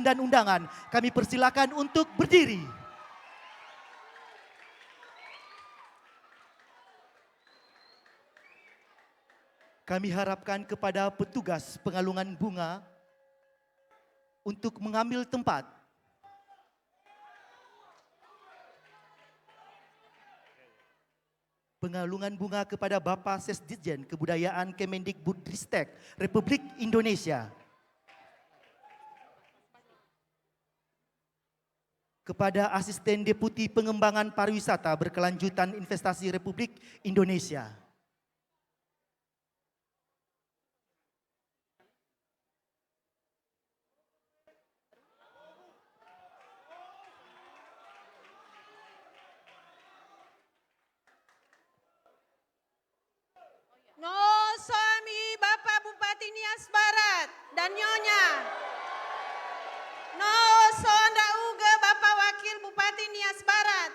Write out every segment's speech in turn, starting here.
dan undangan, kami persilakan untuk berdiri. Kami harapkan kepada petugas pengalungan bunga untuk mengambil tempat. Pengalungan bunga kepada Bapak Sesditjen Kebudayaan Kemendikbudristek Republik Indonesia. Kepada Asisten Deputi Pengembangan Pariwisata Berkelanjutan Investasi Republik Indonesia. Suami Bapak Bupati Nias Barat dan Nyonya. Sonda Uga Bapak Wakil Bupati Nias Barat.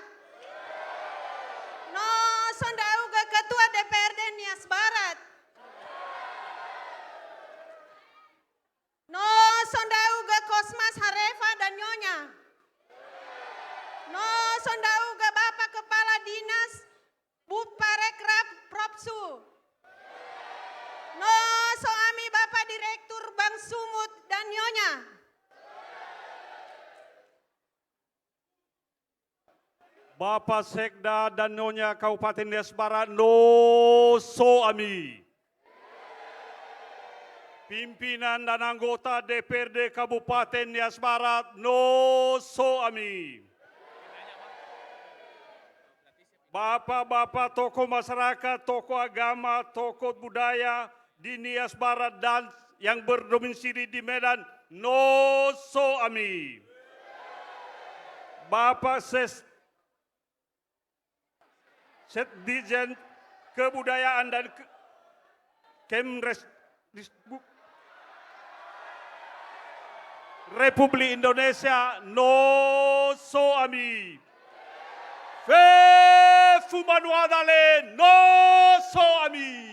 Sonda Uga Ketua DPRD Nias Barat. Sonda Uga Kosmas Harefa dan Nyonya. Sonda Uga Bapak Kepala Dinas Buparekraf Propsu. Suami Bapak Direktur Bank Sumut dan Nyonya. Bapak Sekda dan Nyonya Kabupaten Nias Barat, Soami. Pimpinan dan anggota DPRD Kabupaten Nias Barat, Soami. Bapak-bapak tokoh masyarakat, tokoh agama, tokoh budaya di Nias Barat dan yang berdomisili di Medan, Soami. Bapak Setdijen Kebudayaan dan Kemres Republik Indonesia, Soami. Fe Fumanuadale, Soami.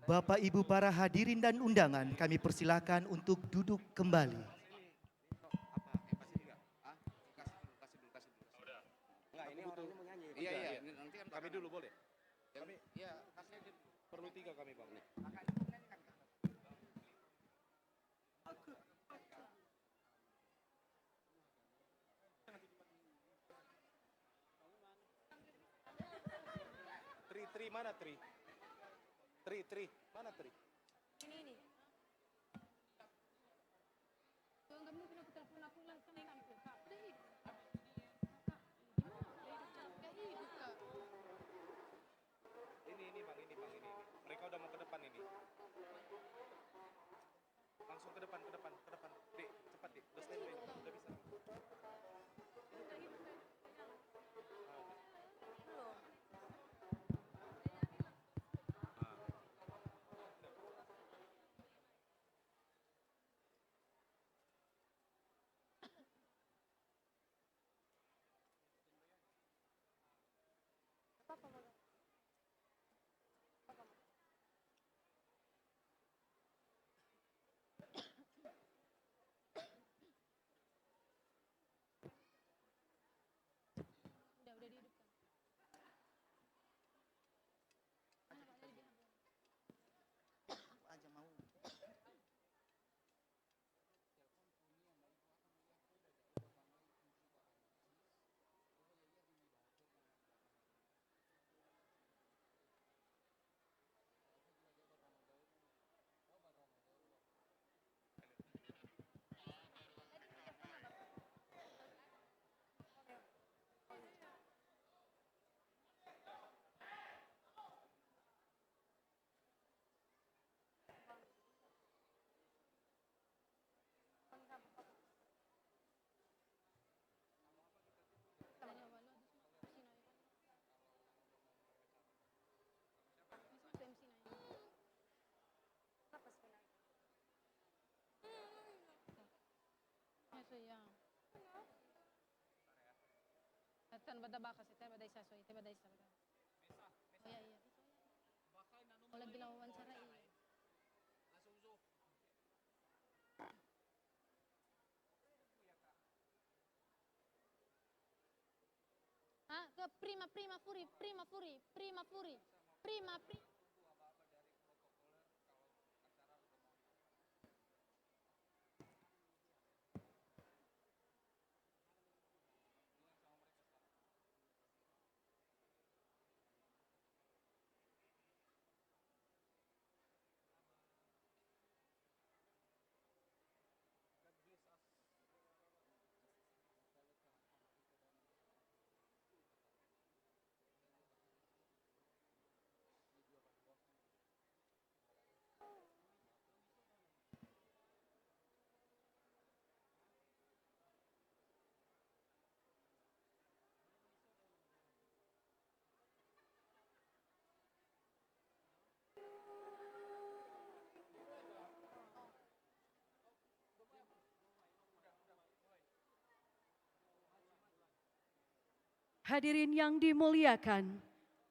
Bapak Ibu para hadirin dan undangan, kami persilakan untuk duduk kembali. Iya, nanti kan kami dulu boleh. Kami, ya, perlu 3 kami bang. Tri mana Tri? Tri mana Tri? Ini. Ini bang, ini. Mereka udah mau ke depan ini. Langsung ke depan. Dik, cepat dik. Udah standby, udah bisa. ya. Atan bada baka sa tayo bada isa so ite bada isa. Oh iya iya. Oh lagi lang wawancara iya. Ah, ke prima prima furi, prima furi, prima furi, prima prima. Hadirin yang dimuliakan,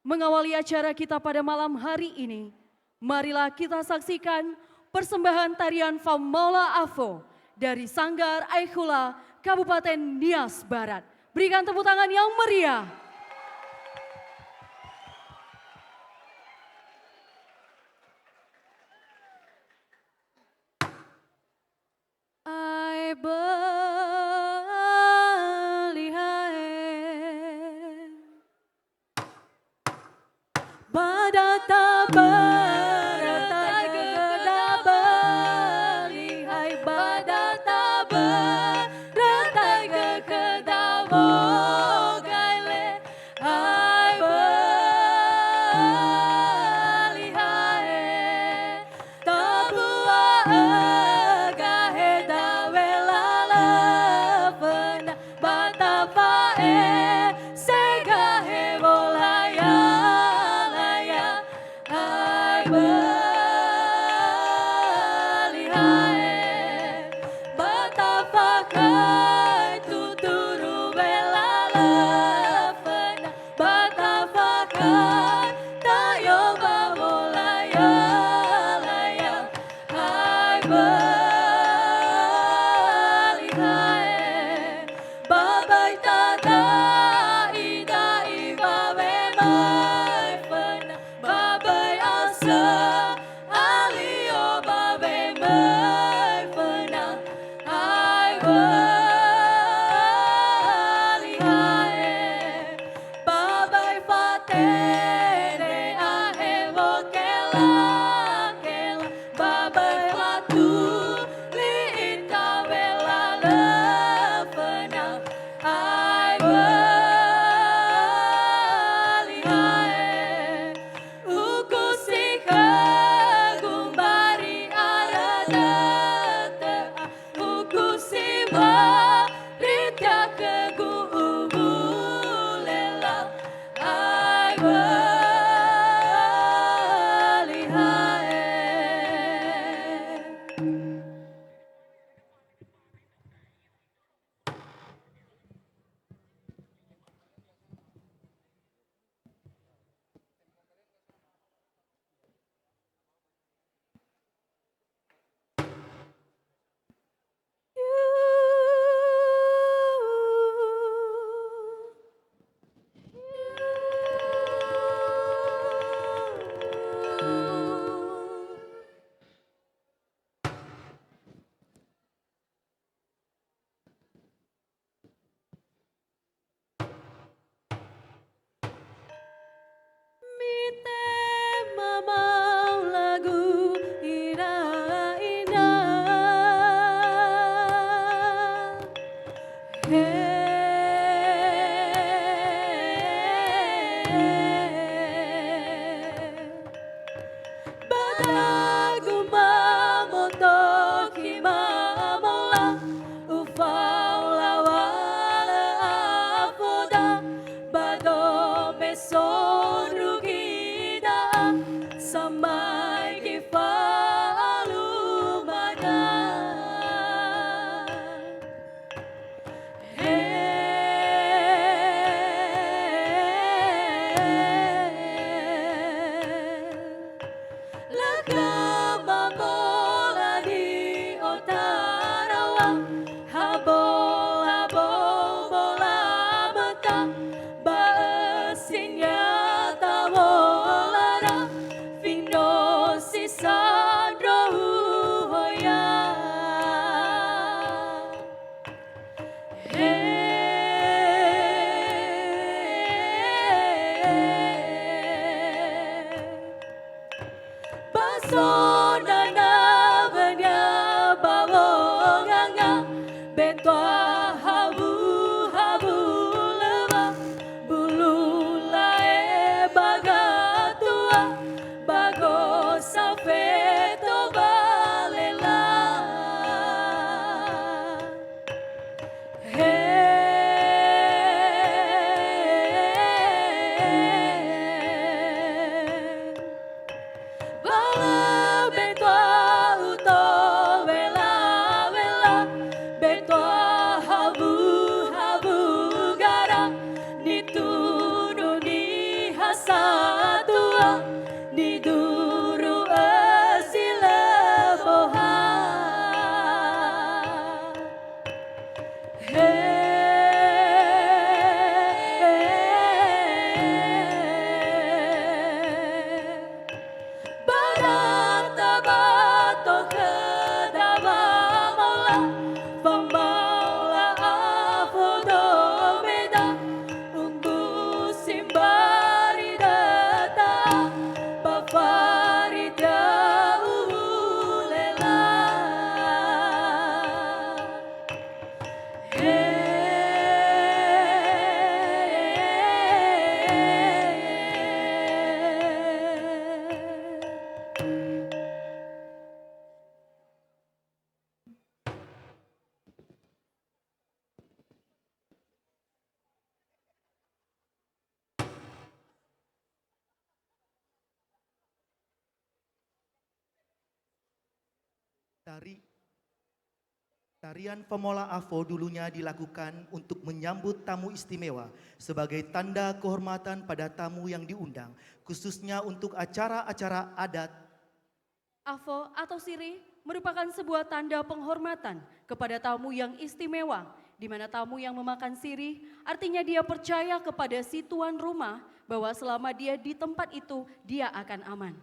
mengawali acara kita pada malam hari ini, marilah kita saksikan persembahan tarian Famola Avo dari Sanggar Aikhula, Kabupaten Nias Barat. Berikan tepuk tangan yang meriah. I belihae badata baratai geda belihai badata baratai geda bogaile I belihae tabua agahe dawela lavena batafae segahe bolaya laya I belihae batafakai tuturu bela lavena batafakai tayo babolaya laya I belihae babai tada ida ibawe mai fena babai asa alio babe mai fena I belihae babai fatere ahe vokela kela babai latu liita vela lefena I belihae uku sika gumbari aradata uku siwa ritya kegu ubulela I belihae. Mite mamau lagu ina-ina Badagu mamoto kimamola ufaula wala afoda bado mesonu gida samai kifalu mana Tarian Famola Afo dulunya dilakukan untuk menyambut tamu istimewa sebagai tanda kehormatan pada tamu yang diundang, khususnya untuk acara-acara adat. Afo atau sirih merupakan sebuah tanda penghormatan kepada tamu yang istimewa, di mana tamu yang memakan sirih artinya dia percaya kepada si tuan rumah bahwa selama dia di tempat itu dia akan aman.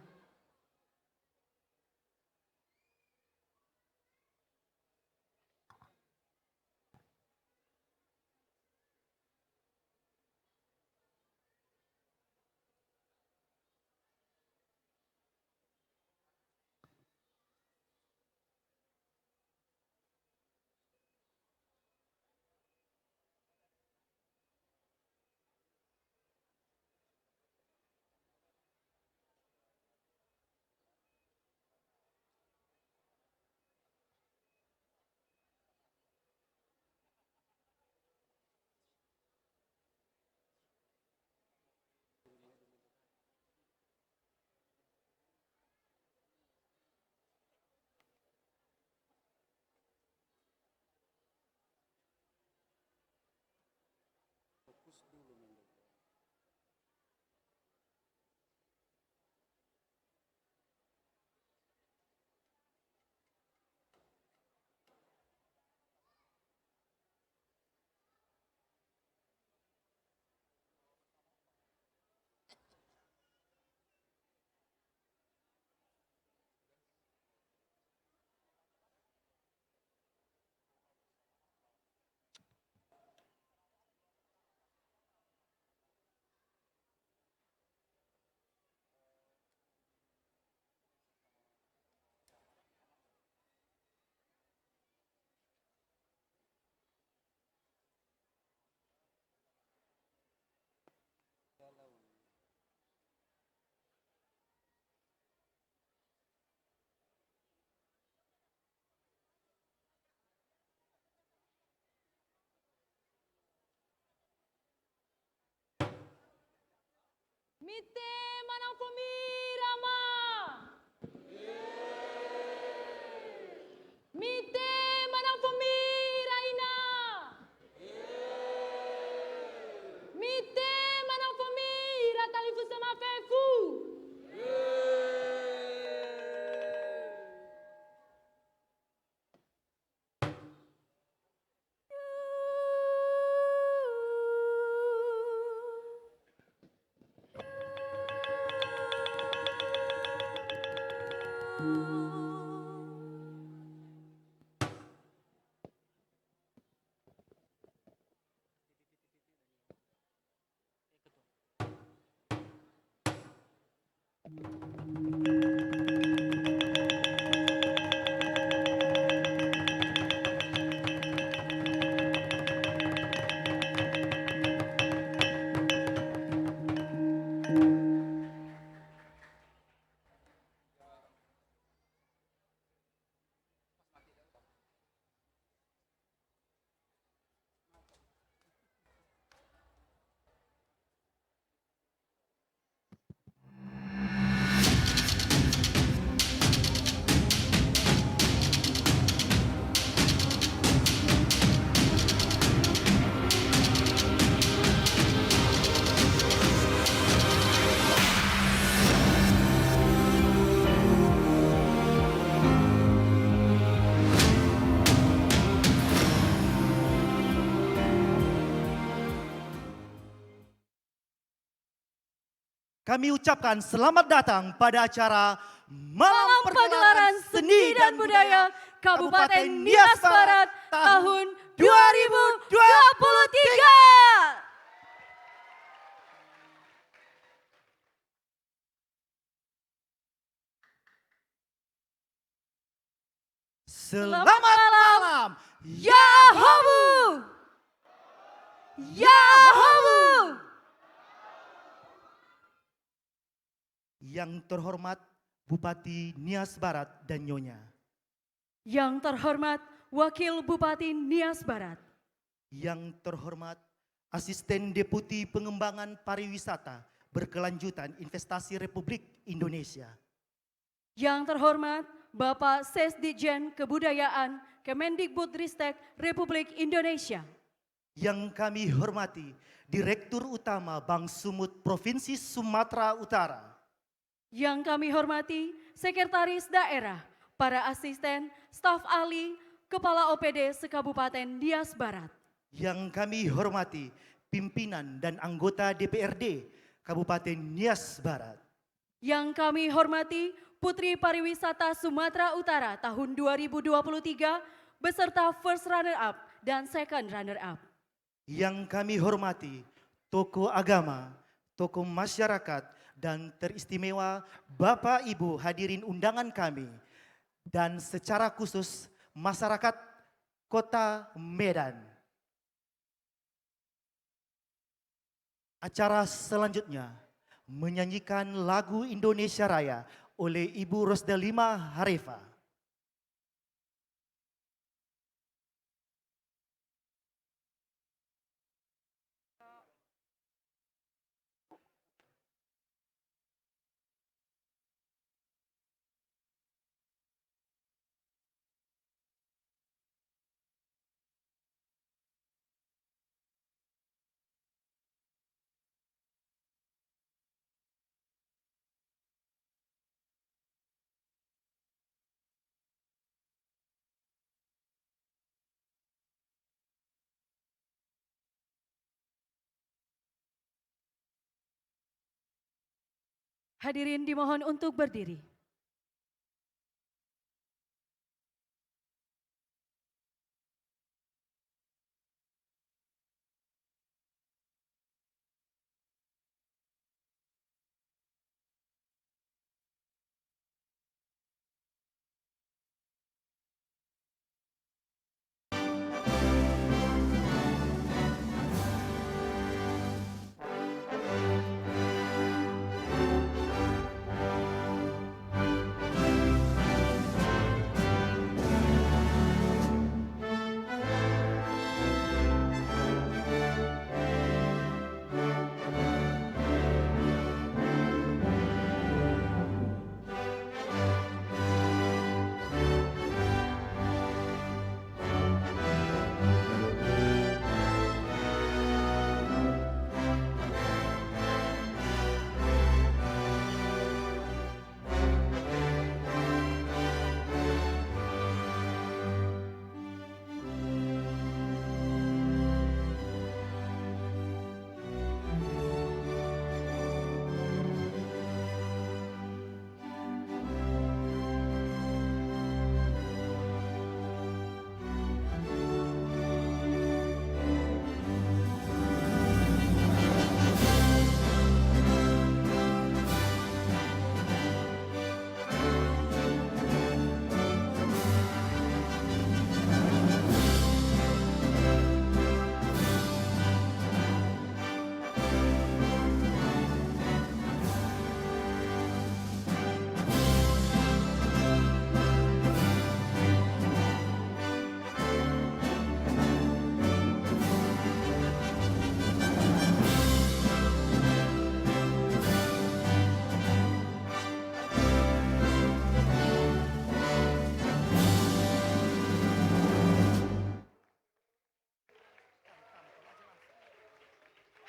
Mite manang pemirama. Mite manang pemiraina. Mite manang pemira talifu sama fefu. Kami ucapkan selamat datang pada acara Malam Pagelaran Seni dan Budaya Kabupaten Nias Barat tahun 2023. Selamat malam, Yahomu! Yahomu! Yang terhormat Bupati Nias Barat dan Nyonya. Yang terhormat Wakil Bupati Nias Barat. Yang terhormat Asisten Deputi Pengembangan Pariwisata Berkelanjutan Investasi Republik Indonesia. Yang terhormat Bapak Sesdijen Kebudayaan Kemendikbudristek Republik Indonesia. Yang kami hormati Direktur Utama Bank Sumut Provinsi Sumatera Utara. Yang kami hormati Sekretaris Daerah, para asisten, staf ahli, Kepala OPD Sekabupaten Nias Barat. Yang kami hormati pimpinan dan anggota DPRD Kabupaten Nias Barat. Yang kami hormati Putri Pariwisata Sumatera Utara tahun 2023 beserta first runner up dan second runner up. Yang kami hormati tokoh agama, tokoh masyarakat, dan teristimewa Bapak Ibu hadirin undangan kami, dan secara khusus masyarakat Kota Medan. Acara selanjutnya menyanyikan lagu Indonesia Raya oleh Ibu Rosdalima Harefa. Hadirin dimohon untuk berdiri.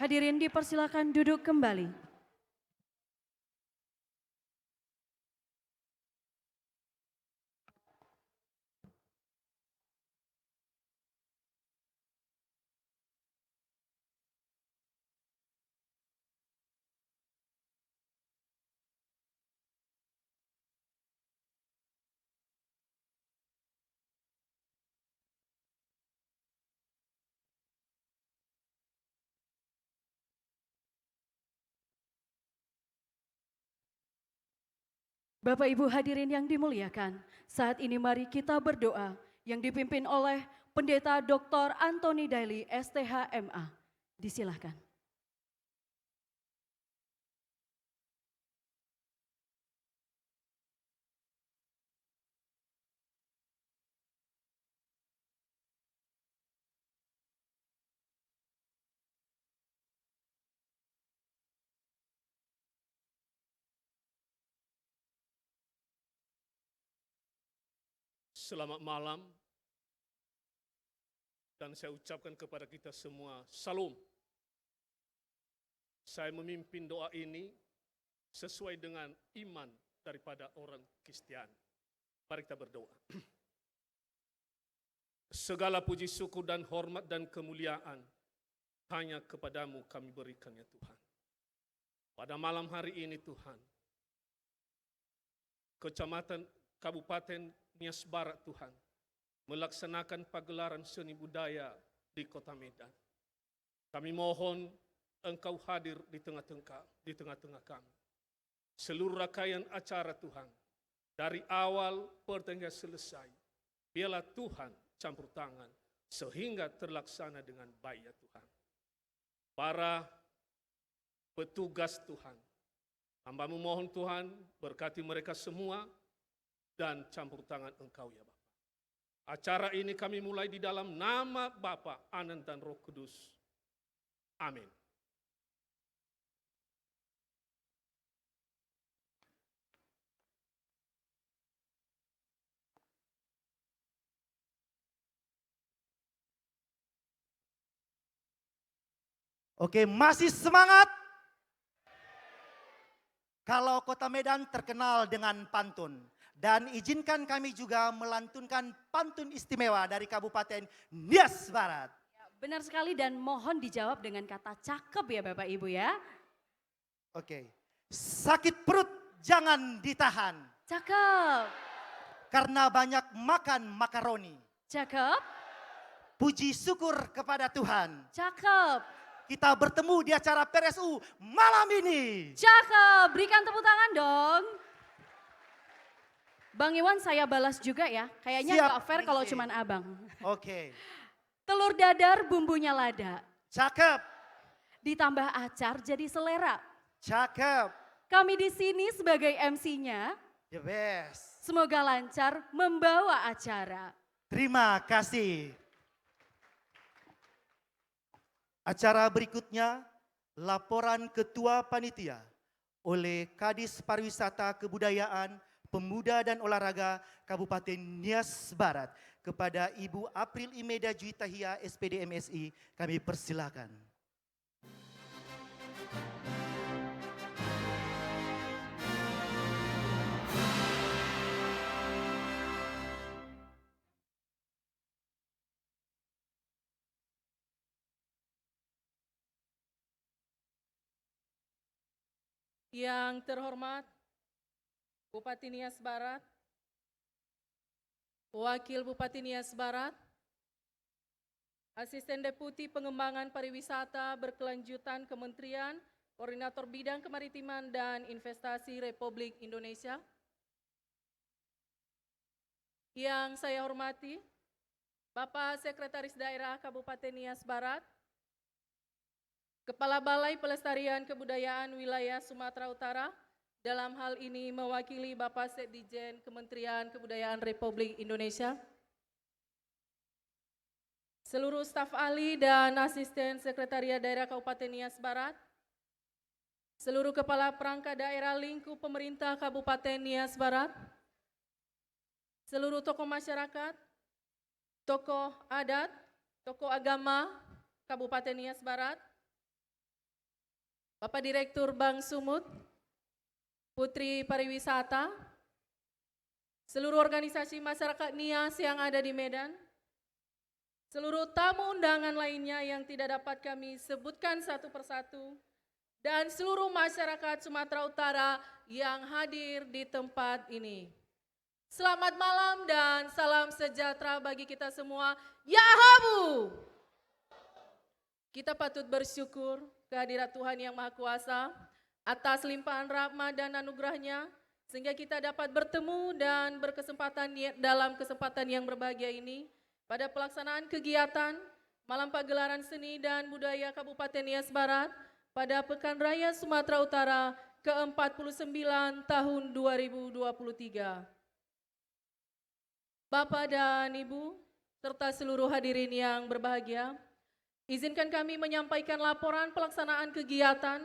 Hadirin dipersilakan duduk kembali. Bapak Ibu hadirin yang dimuliakan, saat ini mari kita berdoa yang dipimpin oleh Pendeta Dr. Anthony Daily STHMA. Disilahkan. Selamat malam. Dan saya ucapkan kepada kita semua, Salam. Saya memimpin doa ini sesuai dengan iman daripada orang Kristen. Mari kita berdoa. Segala puji syukur dan hormat dan kemuliaan hanya kepadamu kami berikan ya Tuhan. Pada malam hari ini Tuhan, Kecamatan Kabupaten Nias Barat Tuhan, melaksanakan pagelaran seni budaya di Kota Medan. Kami mohon Engkau hadir di tengah-tengah kami. Seluruh rangkaian acara Tuhan, dari awal pertengahan selesai, biarlah Tuhan campur tangan sehingga terlaksana dengan baik ya Tuhan. Para petugas Tuhan, hamba-Mu mohon Tuhan berkati mereka semua dan campur tangan Engkau ya Bapa. Acara ini kami mulai di dalam nama Bapa, Anak dan Roh Kudus. Amin. Oke, masih semangat? Kalau Kota Medan terkenal dengan pantun. Dan izinkan kami juga melantunkan pantun istimewa dari Kabupaten Nias Barat. Ya, benar sekali dan mohon dijawab dengan kata cakep ya Bapak Ibu ya. Oke, sakit perut jangan ditahan. Cakep, Karena banyak makan makaroni. cakep, Puji syukur kepada Tuhan. cakep, Kita bertemu di acara PRSU malam ini. cakep. Berikan tepuk tangan dong. Bang Iwan saya balas juga ya. Kayaknya Siap, nggak fair kalau Ningsih. cuman abang. Oke, Telur dadar bumbunya lada. cakep, Ditambah acar jadi selera. cakep, Kami di sini sebagai MC-nya. the best. Semoga lancar membawa acara. Terima kasih. Acara berikutnya, laporan Ketua Panitia oleh Kadis Pariwisata Kebudayaan, Pemuda dan Olahraga Kabupaten Nias Barat kepada Ibu April Imeda Juitahia SPD MSI, kami persilakan. Yang terhormat Bupati Nias Barat, Wakil Bupati Nias Barat, Asisten Deputi Pengembangan Pariwisata Berkelanjutan Kementerian, Koordinator Bidang Kemaritiman dan Investasi Republik Indonesia. Yang saya hormati Bapak Sekretaris Daerah Kabupaten Nias Barat, Kepala Balai Pelestarian Kebudayaan Wilayah Sumatera Utara, dalam hal ini mewakili Bapak Sekdijen Kementerian Kebudayaan Republik Indonesia, seluruh staf ahli dan asisten Sekretariat Daerah Kabupaten Nias Barat, seluruh kepala perangkat daerah lingkup pemerintah Kabupaten Nias Barat, seluruh tokoh masyarakat, tokoh adat, tokoh agama Kabupaten Nias Barat, Bapak Direktur Bank Sumut, Putri Pariwisata, seluruh organisasi masyarakat Nias yang ada di Medan, seluruh tamu undangan lainnya yang tidak dapat kami sebutkan satu persatu, dan seluruh masyarakat Sumatera Utara yang hadir di tempat ini. Selamat malam dan salam sejahtera bagi kita semua. Ya Habu! Kita patut bersyukur kehadirat Tuhan Yang Maha Kuasa atas limpahan rahmat dan anugerahnya sehingga kita dapat bertemu dan berkesempatan dalam kesempatan yang berbahagia ini pada pelaksanaan kegiatan Malam Pagelaran Seni dan Budaya Kabupaten Nias Barat pada Pekan Raya Sumatera Utara ke-49 tahun 2023. Bapak dan Ibu serta seluruh hadirin yang berbahagia, izinkan kami menyampaikan laporan pelaksanaan kegiatan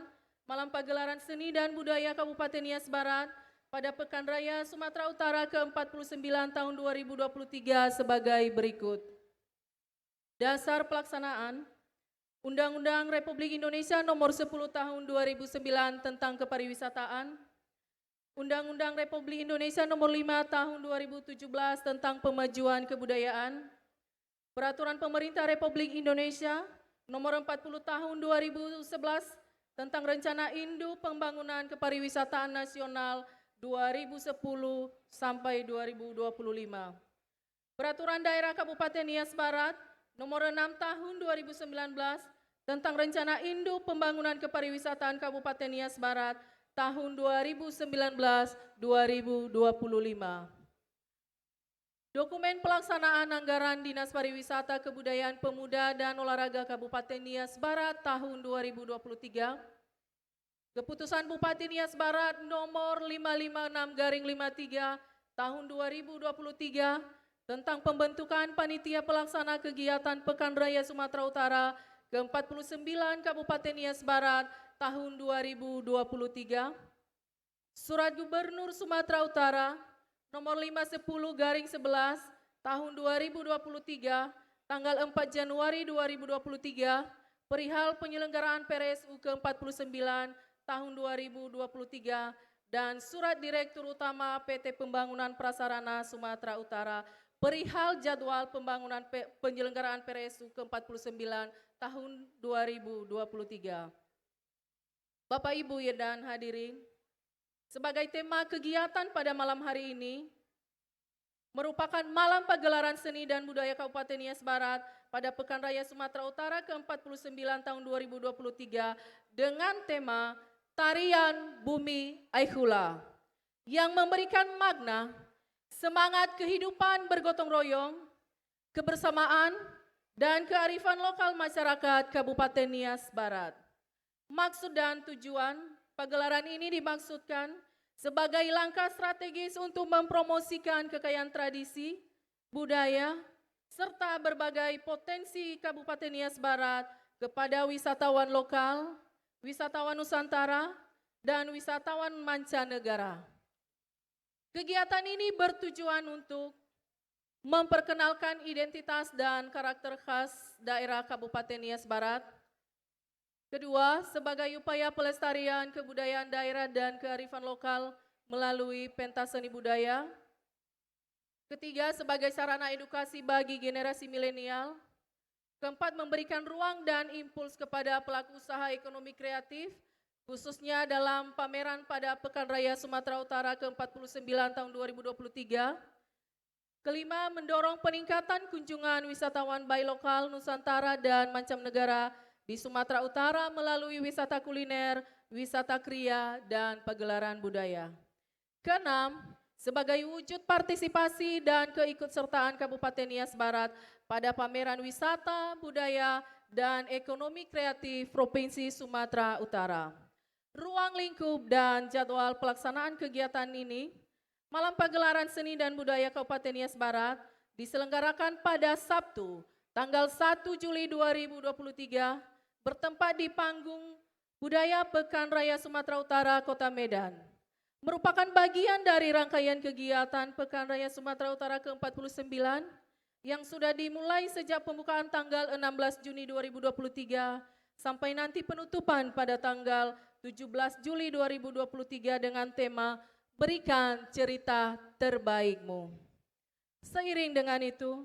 Malam Pagelaran Seni dan Budaya Kabupaten Nias Barat pada Pekan Raya Sumatera Utara ke-49 tahun 2023 sebagai berikut. Dasar pelaksanaan Undang-Undang Republik Indonesia Nomor 10 Tahun 2009 tentang Kepariwisataan, Undang-Undang Republik Indonesia Nomor 5 Tahun 2017 tentang Pemajuan Kebudayaan, Peraturan Pemerintah Republik Indonesia Nomor 40 Tahun 2011 tentang Rencana Induk Pembangunan Kepariwisataan Nasional 2010 sampai 2025. Peraturan Daerah Kabupaten Nias Barat Nomor 6 Tahun 2019 tentang Rencana Induk Pembangunan Kepariwisataan Kabupaten Nias Barat tahun 2019-2025. Dokumen pelaksanaan anggaran Dinas Pariwisata Kebudayaan Pemuda dan Olahraga Kabupaten Nias Barat tahun 2023. Keputusan Bupati Nias Barat nomor 556/53 tahun 2023 tentang pembentukan panitia pelaksana kegiatan Pekan Raya Sumatera Utara ke-49 Kabupaten Nias Barat tahun 2023. Surat Gubernur Sumatera Utara nomor 510/11 tahun 2023 tanggal 4 Januari 2023 perihal penyelenggaraan PRSU ke-49 tahun 2023 dan Surat Direktur Utama PT Pembangunan Prasarana Sumatera Utara perihal jadwal pembangunan penyelenggaraan PRSU ke-49 tahun 2023. Bapak, Ibu, dan hadirin, sebagai tema kegiatan pada malam hari ini merupakan Malam Pagelaran Seni dan Budaya Kabupaten Nias Barat pada Pekan Raya Sumatera Utara ke-49 tahun 2023 dengan tema Tarian Bumi Aikhula yang memberikan makna semangat kehidupan bergotong royong, kebersamaan, dan kearifan lokal masyarakat Kabupaten Nias Barat. Maksud dan tujuan pagelaran ini dimaksudkan sebagai langkah strategis untuk mempromosikan kekayaan tradisi, budaya, serta berbagai potensi Kabupaten Nias Barat kepada wisatawan lokal, wisatawan Nusantara, dan wisatawan mancanegara. Kegiatan ini bertujuan untuk memperkenalkan identitas dan karakter khas daerah Kabupaten Nias Barat. Kedua, sebagai upaya pelestarian kebudayaan daerah dan kearifan lokal melalui pentas seni budaya. Ketiga, sebagai sarana edukasi bagi generasi milenial. Keempat, memberikan ruang dan impuls kepada pelaku usaha ekonomi kreatif, khususnya dalam pameran pada Pekan Raya Sumatera Utara ke-49 tahun 2023. Kelima, mendorong peningkatan kunjungan wisatawan baik lokal, Nusantara, dan mancanegara di Sumatera Utara melalui wisata kuliner, wisata kriya, dan pagelaran budaya. Keenam, sebagai wujud partisipasi dan keikutsertaan Kabupaten Nias Barat pada pameran wisata, budaya, dan ekonomi kreatif Provinsi Sumatera Utara. Ruang lingkup dan jadwal pelaksanaan kegiatan ini, Malam Pagelaran Seni dan Budaya Kabupaten Nias Barat diselenggarakan pada Sabtu, tanggal 1 Juli 2023, bertempat di Panggung Budaya Pekan Raya Sumatera Utara, Kota Medan. Merupakan bagian dari rangkaian kegiatan Pekan Raya Sumatera Utara ke-49 yang sudah dimulai sejak pembukaan tanggal 16 Juni 2023 sampai nanti penutupan pada tanggal 17 Juli 2023 dengan tema Berikan Cerita Terbaikmu. Seiring dengan itu,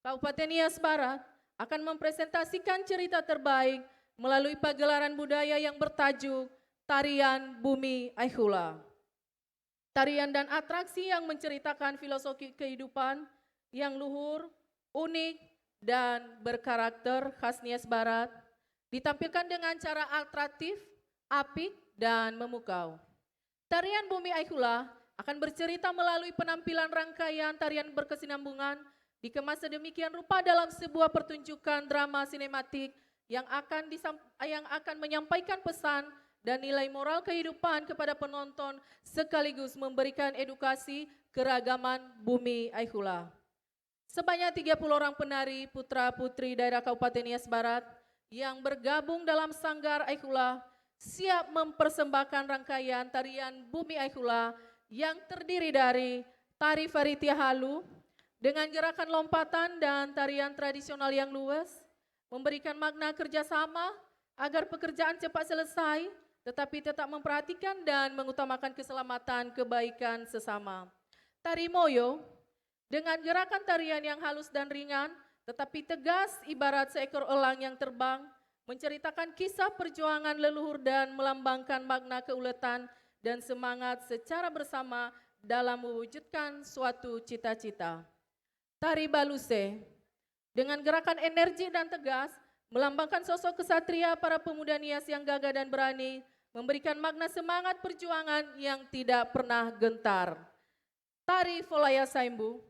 Kabupaten Nias Barat akan mempresentasikan cerita terbaik melalui pagelaran budaya yang bertajuk Tarian Bumi Aikhula. Tarian dan atraksi yang menceritakan filosofi kehidupan yang luhur, unik, dan berkarakter khas Nias Barat ditampilkan dengan cara atraktif, apik, dan memukau. Tarian Bumi Aikhula akan bercerita melalui penampilan rangkaian tarian berkesinambungan dikemas sedemikian rupa dalam sebuah pertunjukan drama sinematik yang akan menyampaikan pesan dan nilai moral kehidupan kepada penonton sekaligus memberikan edukasi keragaman Bumi Aikhula. Sebanyak 30 orang penari putra-putri daerah Kabupaten Nias Barat yang bergabung dalam Sanggar Aikhula siap mempersembahkan rangkaian tarian Bumi Aikhula yang terdiri dari tari Faritia Halu dengan gerakan lompatan dan tarian tradisional yang luas, memberikan makna kerjasama agar pekerjaan cepat selesai, tetapi tetap memperhatikan dan mengutamakan keselamatan kebaikan sesama. Tari Moyo dengan gerakan tarian yang halus dan ringan, tetapi tegas ibarat seekor elang yang terbang, menceritakan kisah perjuangan leluhur dan melambangkan makna keuletan dan semangat secara bersama dalam mewujudkan suatu cita-cita. Tari Baluse dengan gerakan energi dan tegas, melambangkan sosok kesatria para pemuda Nias yang gagah dan berani, memberikan makna semangat perjuangan yang tidak pernah gentar. Tari Folaya Saimbu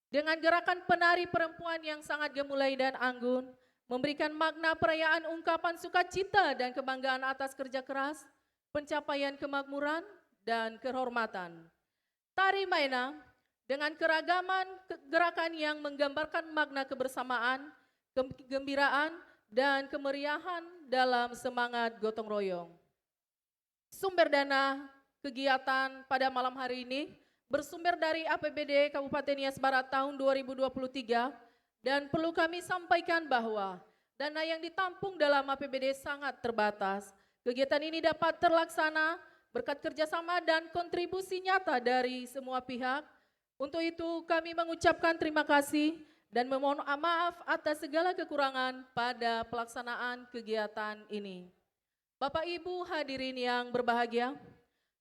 dengan gerakan penari perempuan yang sangat gemulai dan anggun, memberikan makna perayaan ungkapan sukacita dan kebanggaan atas kerja keras, pencapaian kemakmuran, dan kehormatan. Tari Maena dengan keragaman gerakan yang menggambarkan makna kebersamaan, kegembiraan, dan kemeriahan dalam semangat gotong royong. Sumber dana kegiatan pada malam hari ini bersumber dari APBD Kabupaten Nias Barat tahun 2023 dan perlu kami sampaikan bahwa dana yang ditampung dalam APBD sangat terbatas. Kegiatan ini dapat terlaksana berkat kerjasama dan kontribusi nyata dari semua pihak. Untuk itu kami mengucapkan terima kasih dan memohon maaf atas segala kekurangan pada pelaksanaan kegiatan ini. Bapak Ibu hadirin yang berbahagia,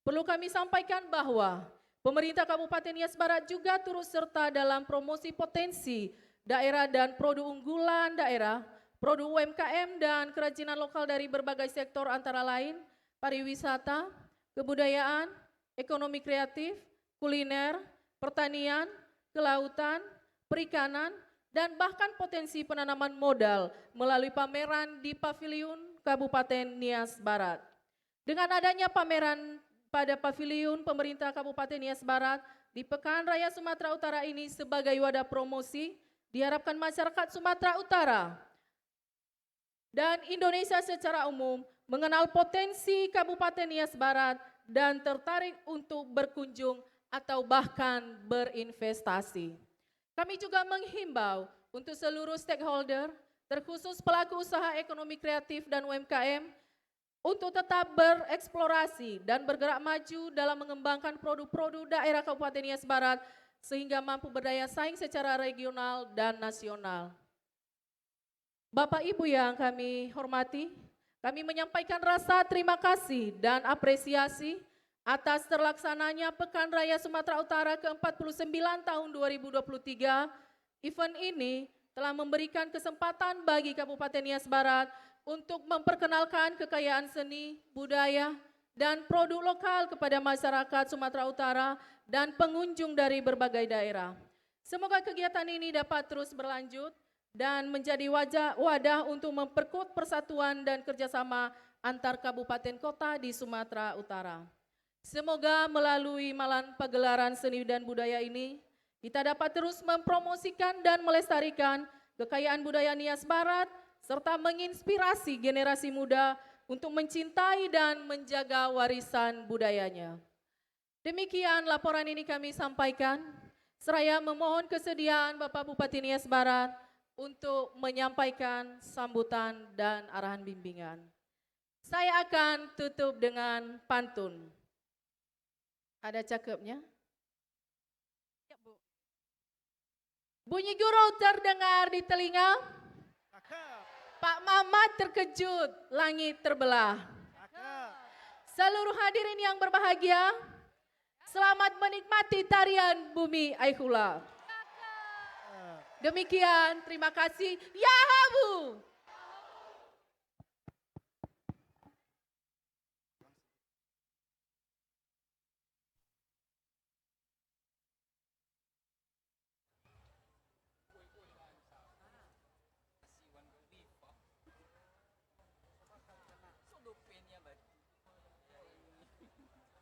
perlu kami sampaikan bahwa pemerintah Kabupaten Nias Barat juga turut serta dalam promosi potensi daerah dan produk unggulan daerah, produk UMKM dan kerajinan lokal dari berbagai sektor antara lain pariwisata, kebudayaan, ekonomi kreatif, kuliner, pertanian, kelautan, perikanan, dan bahkan potensi penanaman modal melalui pameran di Paviliun Kabupaten Nias Barat. Dengan adanya pameran pada Paviliun Pemerintah Kabupaten Nias Barat di Pekan Raya Sumatera Utara ini sebagai wadah promosi, diharapkan masyarakat Sumatera Utara dan Indonesia secara umum mengenal potensi Kabupaten Nias Barat dan tertarik untuk berkunjung atau bahkan berinvestasi. Kami juga menghimbau untuk seluruh stakeholder, terkhusus pelaku usaha ekonomi kreatif dan UMKM, untuk tetap bereksplorasi dan bergerak maju dalam mengembangkan produk-produk daerah Kabupaten Nias Barat sehingga mampu berdaya saing secara regional dan nasional. Bapak Ibu yang kami hormati, kami menyampaikan rasa terima kasih dan apresiasi atas terlaksananya Pekan Raya Sumatera Utara ke-49 tahun 2023. Event ini telah memberikan kesempatan bagi Kabupaten Nias Barat untuk memperkenalkan kekayaan seni, budaya, dan produk lokal kepada masyarakat Sumatera Utara dan pengunjung dari berbagai daerah. Semoga kegiatan ini dapat terus berlanjut dan menjadi wadah untuk memperkuat persatuan dan kerjasama antar kabupaten kota di Sumatera Utara. Semoga melalui malam pagelaran seni dan budaya ini, kita dapat terus mempromosikan dan melestarikan kekayaan budaya Nias Barat, serta menginspirasi generasi muda untuk mencintai dan menjaga warisan budayanya. Demikian laporan ini kami sampaikan, seraya memohon kesediaan Bapak Bupati Nias Barat untuk menyampaikan sambutan dan arahan bimbingan. Saya akan tutup dengan pantun. Ada cakepnya? Ya, Bu. Bunyi gurau terdengar di telinga. Pak Mamat terkejut, langit terbelah. Seluruh hadirin yang berbahagia, selamat menikmati tarian Bumi Aikhula. Demikian, terima kasih. Ya Habu.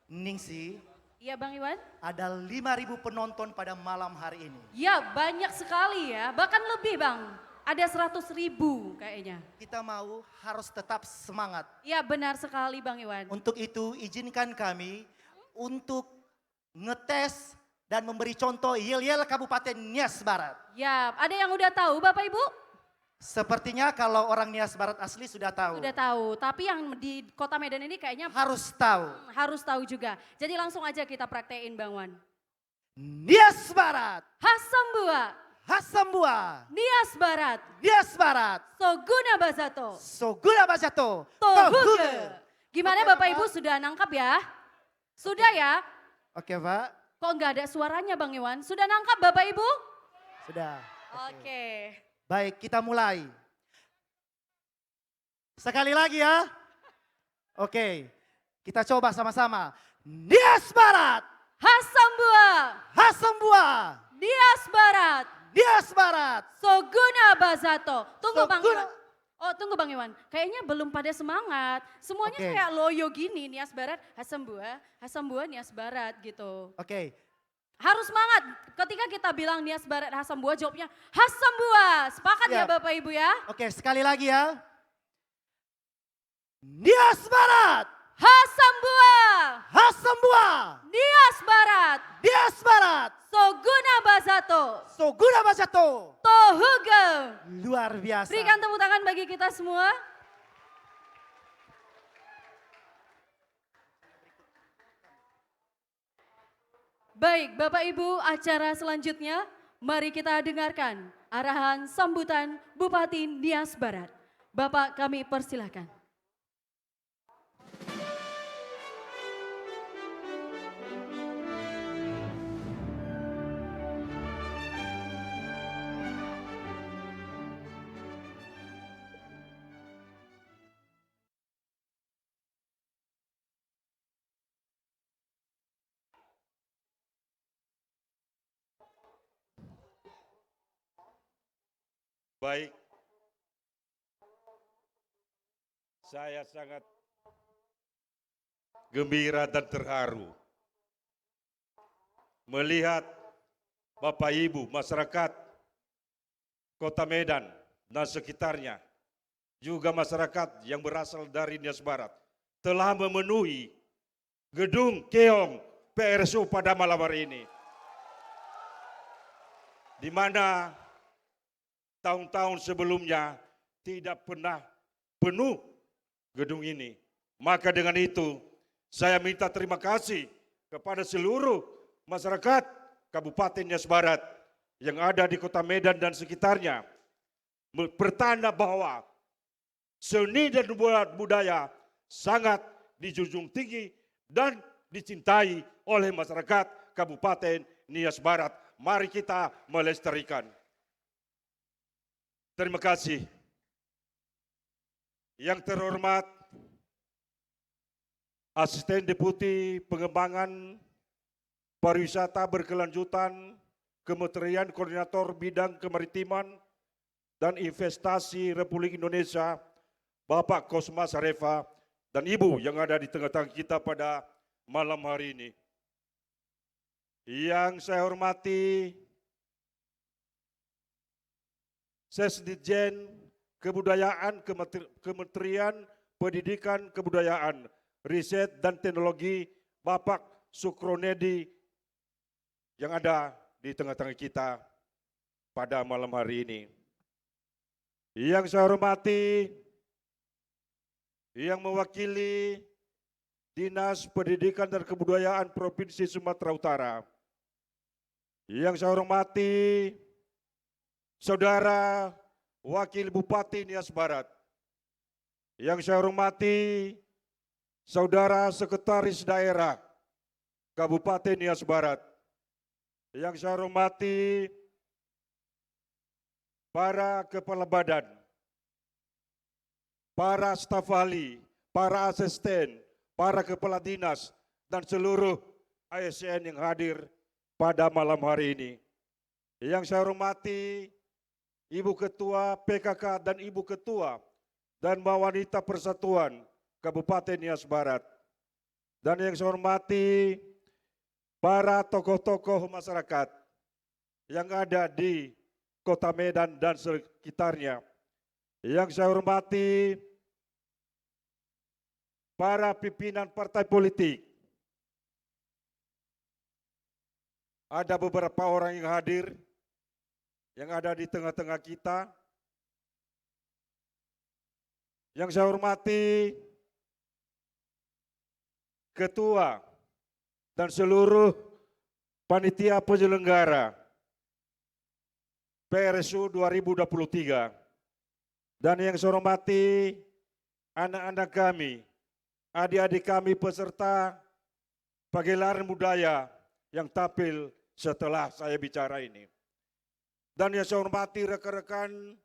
Ningsi, Iya Bang Iwan? ada 5.000 penonton pada malam hari ini. Ya banyak sekali ya, bahkan lebih Bang. Ada 100.000 kayaknya. Kita mau harus tetap semangat. Ya benar sekali Bang Iwan. Untuk itu izinkan kami untuk ngetes dan memberi contoh yel-yel Kabupaten Nias Barat. Ya, ada yang udah tahu Bapak Ibu? Sepertinya kalau orang Nias Barat asli sudah tahu. Sudah tahu, tapi yang di Kota Medan ini kayaknya Harus tahu. harus tahu juga. Jadi langsung aja kita praktein Bang Wan. Nias Barat, Hasambua, Hasambua, Nias Barat, Nias Barat, Soguna Bazato, Soguna Bajato, Tohuge. Gimana Bapak Ibu sudah nangkap ya? Sudah ya? Oke Pak, Kok nggak ada suaranya Bang Iwan? Sudah nangkap Bapak Ibu? sudah. Oke. Baik, kita mulai. Sekali lagi ya. Oke, kita coba sama-sama. Nias Barat, Hasambua, Hasambua, Nias Barat, Nias Barat. Soguna Bazato. Tunggu Bang Soguna- Iwan. Oh tunggu Bang Iwan, kayaknya belum pada semangat. Semuanya Oke. kayak loyo gini, Nias Barat, Hasambua, Nias Barat gitu. Oke, Harus semangat. Ketika kita bilang Nias Barat, Hasambua, jawabnya Hasambua. Sepakat ya Siap. Bapak Ibu ya? oke sekali lagi ya. Nias Barat, Hasambua, Hasambua, Nias Barat, Nias Barat, Soguna Bazato, Soguna Bajato. Tohuge. Luar biasa. Berikan tepuk tangan bagi kita semua. Baik, Bapak Ibu, acara selanjutnya mari kita dengarkan arahan sambutan Bupati Nias Barat. Bapak kami persilahkan. Baik, saya sangat gembira dan terharu melihat Bapak Ibu, masyarakat Kota Medan dan sekitarnya, juga masyarakat yang berasal dari Nias Barat, telah memenuhi gedung Keong PRSU pada malam hari ini. Di mana tahun-tahun sebelumnya tidak pernah penuh gedung ini. Maka dengan itu saya minta terima kasih kepada seluruh masyarakat Kabupaten Nias Barat yang ada di Kota Medan dan sekitarnya. Pertanda bahwa seni dan budaya sangat dijunjung tinggi dan dicintai oleh masyarakat Kabupaten Nias Barat. Mari kita melestarikan. Terima kasih. Yang terhormat Asisten Deputi Pengembangan Pariwisata Berkelanjutan Kementerian Koordinator Bidang Kemaritiman dan Investasi Republik Indonesia, Bapak Kosma Sarefa, dan Ibu yang ada di tengah-tengah kita pada malam hari ini. Yang saya hormati Sesdijen Kebudayaan Kementerian Pendidikan Kebudayaan, Riset dan Teknologi, Bapak Sukronedi yang ada di tengah-tengah kita pada malam hari ini. Yang saya hormati, yang mewakili Dinas Pendidikan dan Kebudayaan Provinsi Sumatera Utara. Yang saya hormati, Saudara Wakil Bupati Nias Barat. Yang saya hormati, Saudara Sekretaris Daerah Kabupaten Nias Barat. Yang saya hormati, para kepala badan, para staf ahli, para asisten, para kepala dinas, dan seluruh ASN yang hadir pada malam hari ini. Yang saya hormati Ibu Ketua PKK dan Ibu Ketua dan Wanita Persatuan Kabupaten Nias Barat. Dan yang saya hormati para tokoh-tokoh masyarakat yang ada di Kota Medan dan sekitarnya. Yang saya hormati para pimpinan partai politik, ada beberapa orang yang hadir, yang ada di tengah-tengah kita. Yang saya hormati Ketua dan seluruh panitia penyelenggara PRSU 2023. Dan yang saya hormati anak-anak kami, adik-adik kami peserta pagelaran budaya yang tampil setelah saya bicara ini. Dan yang saya hormati rekan-rekan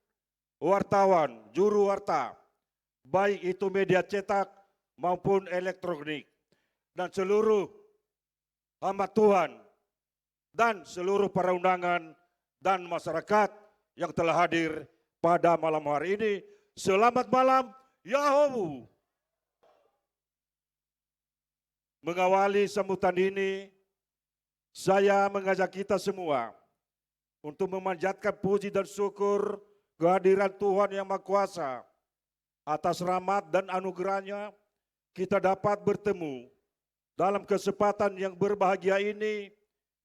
wartawan, juru warta, baik itu media cetak maupun elektronik, dan seluruh hamba Tuhan, dan seluruh para undangan dan masyarakat yang telah hadir pada malam hari ini. Selamat malam, Yahoo! Mengawali sambutan ini, saya mengajak kita semua untuk memanjatkan puji dan syukur kehadiran Tuhan Yang Maha Kuasa. Atas rahmat dan anugerahnya, kita dapat bertemu dalam kesempatan yang berbahagia ini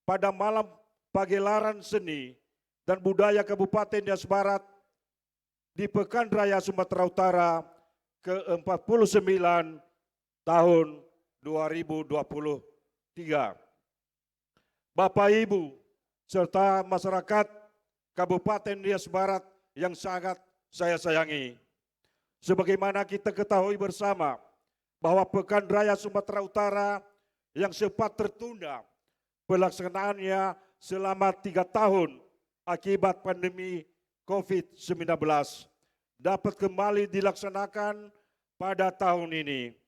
pada malam pagelaran seni dan budaya Kabupaten Nias Barat di Pekan Raya Sumatera Utara ke-49 tahun 2023. Bapak, Ibu, serta masyarakat Kabupaten Nias Barat yang sangat saya sayangi. Sebagaimana kita ketahui bersama bahwa Pekan Raya Sumatera Utara yang sempat tertunda pelaksanaannya selama 3 tahun akibat pandemi COVID-19 dapat kembali dilaksanakan pada tahun ini.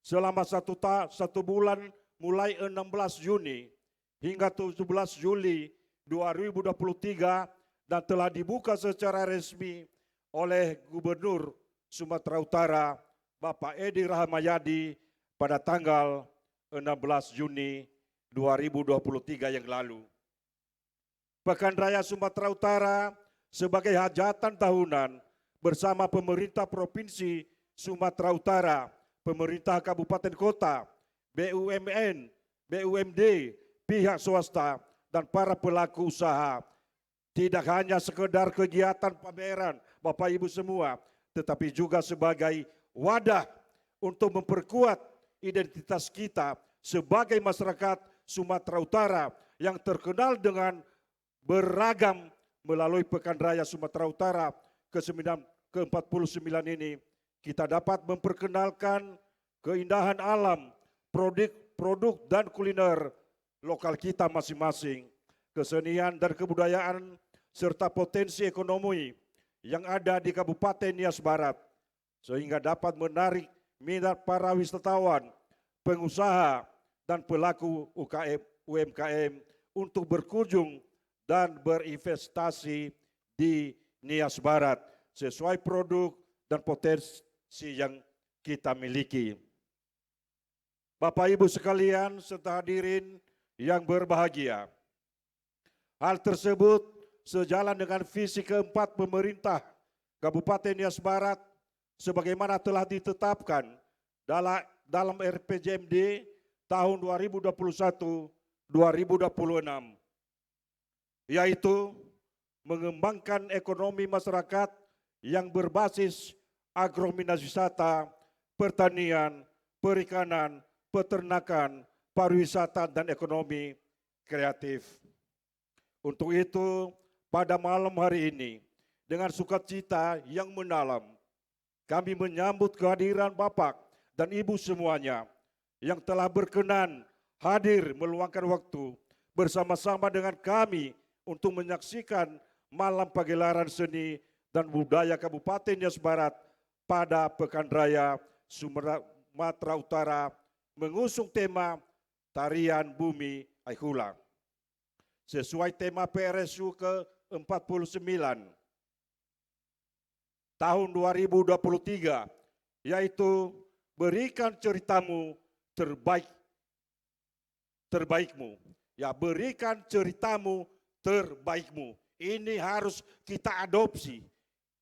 Selama satu bulan mulai 16 Juni hingga 17 Juli 2023 dan telah dibuka secara resmi oleh Gubernur Sumatera Utara Bapak Edi Rahmayadi pada tanggal 16 Juni 2023 yang lalu. Pekan Raya Sumatera Utara sebagai hajatan tahunan bersama pemerintah Provinsi Sumatera Utara, pemerintah Kabupaten Kota, BUMN, BUMD, pihak swasta, dan para pelaku usaha. Tidak hanya sekedar kegiatan pameran Bapak Ibu semua, tetapi juga sebagai wadah untuk memperkuat identitas kita sebagai masyarakat Sumatera Utara yang terkenal dengan beragam. Melalui Pekan Raya Sumatera Utara ke-49 ini, kita dapat memperkenalkan keindahan alam, produk dan kuliner lokal kita masing-masing, kesenian dan kebudayaan, serta potensi ekonomi yang ada di Kabupaten Nias Barat, sehingga dapat menarik minat para wisatawan, pengusaha, dan pelaku UMKM untuk berkunjung dan berinvestasi di Nias Barat sesuai produk dan potensi yang kita miliki. Bapak Ibu sekalian serta hadirin yang berbahagia, hal tersebut sejalan dengan visi keempat pemerintah Kabupaten Nias Barat sebagaimana telah ditetapkan dalam RPJMD tahun 2021-2026, yaitu mengembangkan ekonomi masyarakat yang berbasis agrowisata, pertanian, perikanan, peternakan, pariwisata, dan ekonomi kreatif. Untuk itu, pada malam hari ini, dengan sukacita yang mendalam, kami menyambut kehadiran Bapak dan Ibu semuanya yang telah berkenan hadir meluangkan waktu bersama-sama dengan kami untuk menyaksikan malam pagelaran seni dan budaya Kabupaten Nias Barat pada Pekan Raya Sumatera Utara mengusung tema Tarian Bumi Aihula. Sesuai tema PRSU ke-49 tahun 2023, yaitu berikan ceritamu terbaikmu. Ya, berikan ceritamu terbaikmu. Ini harus kita adopsi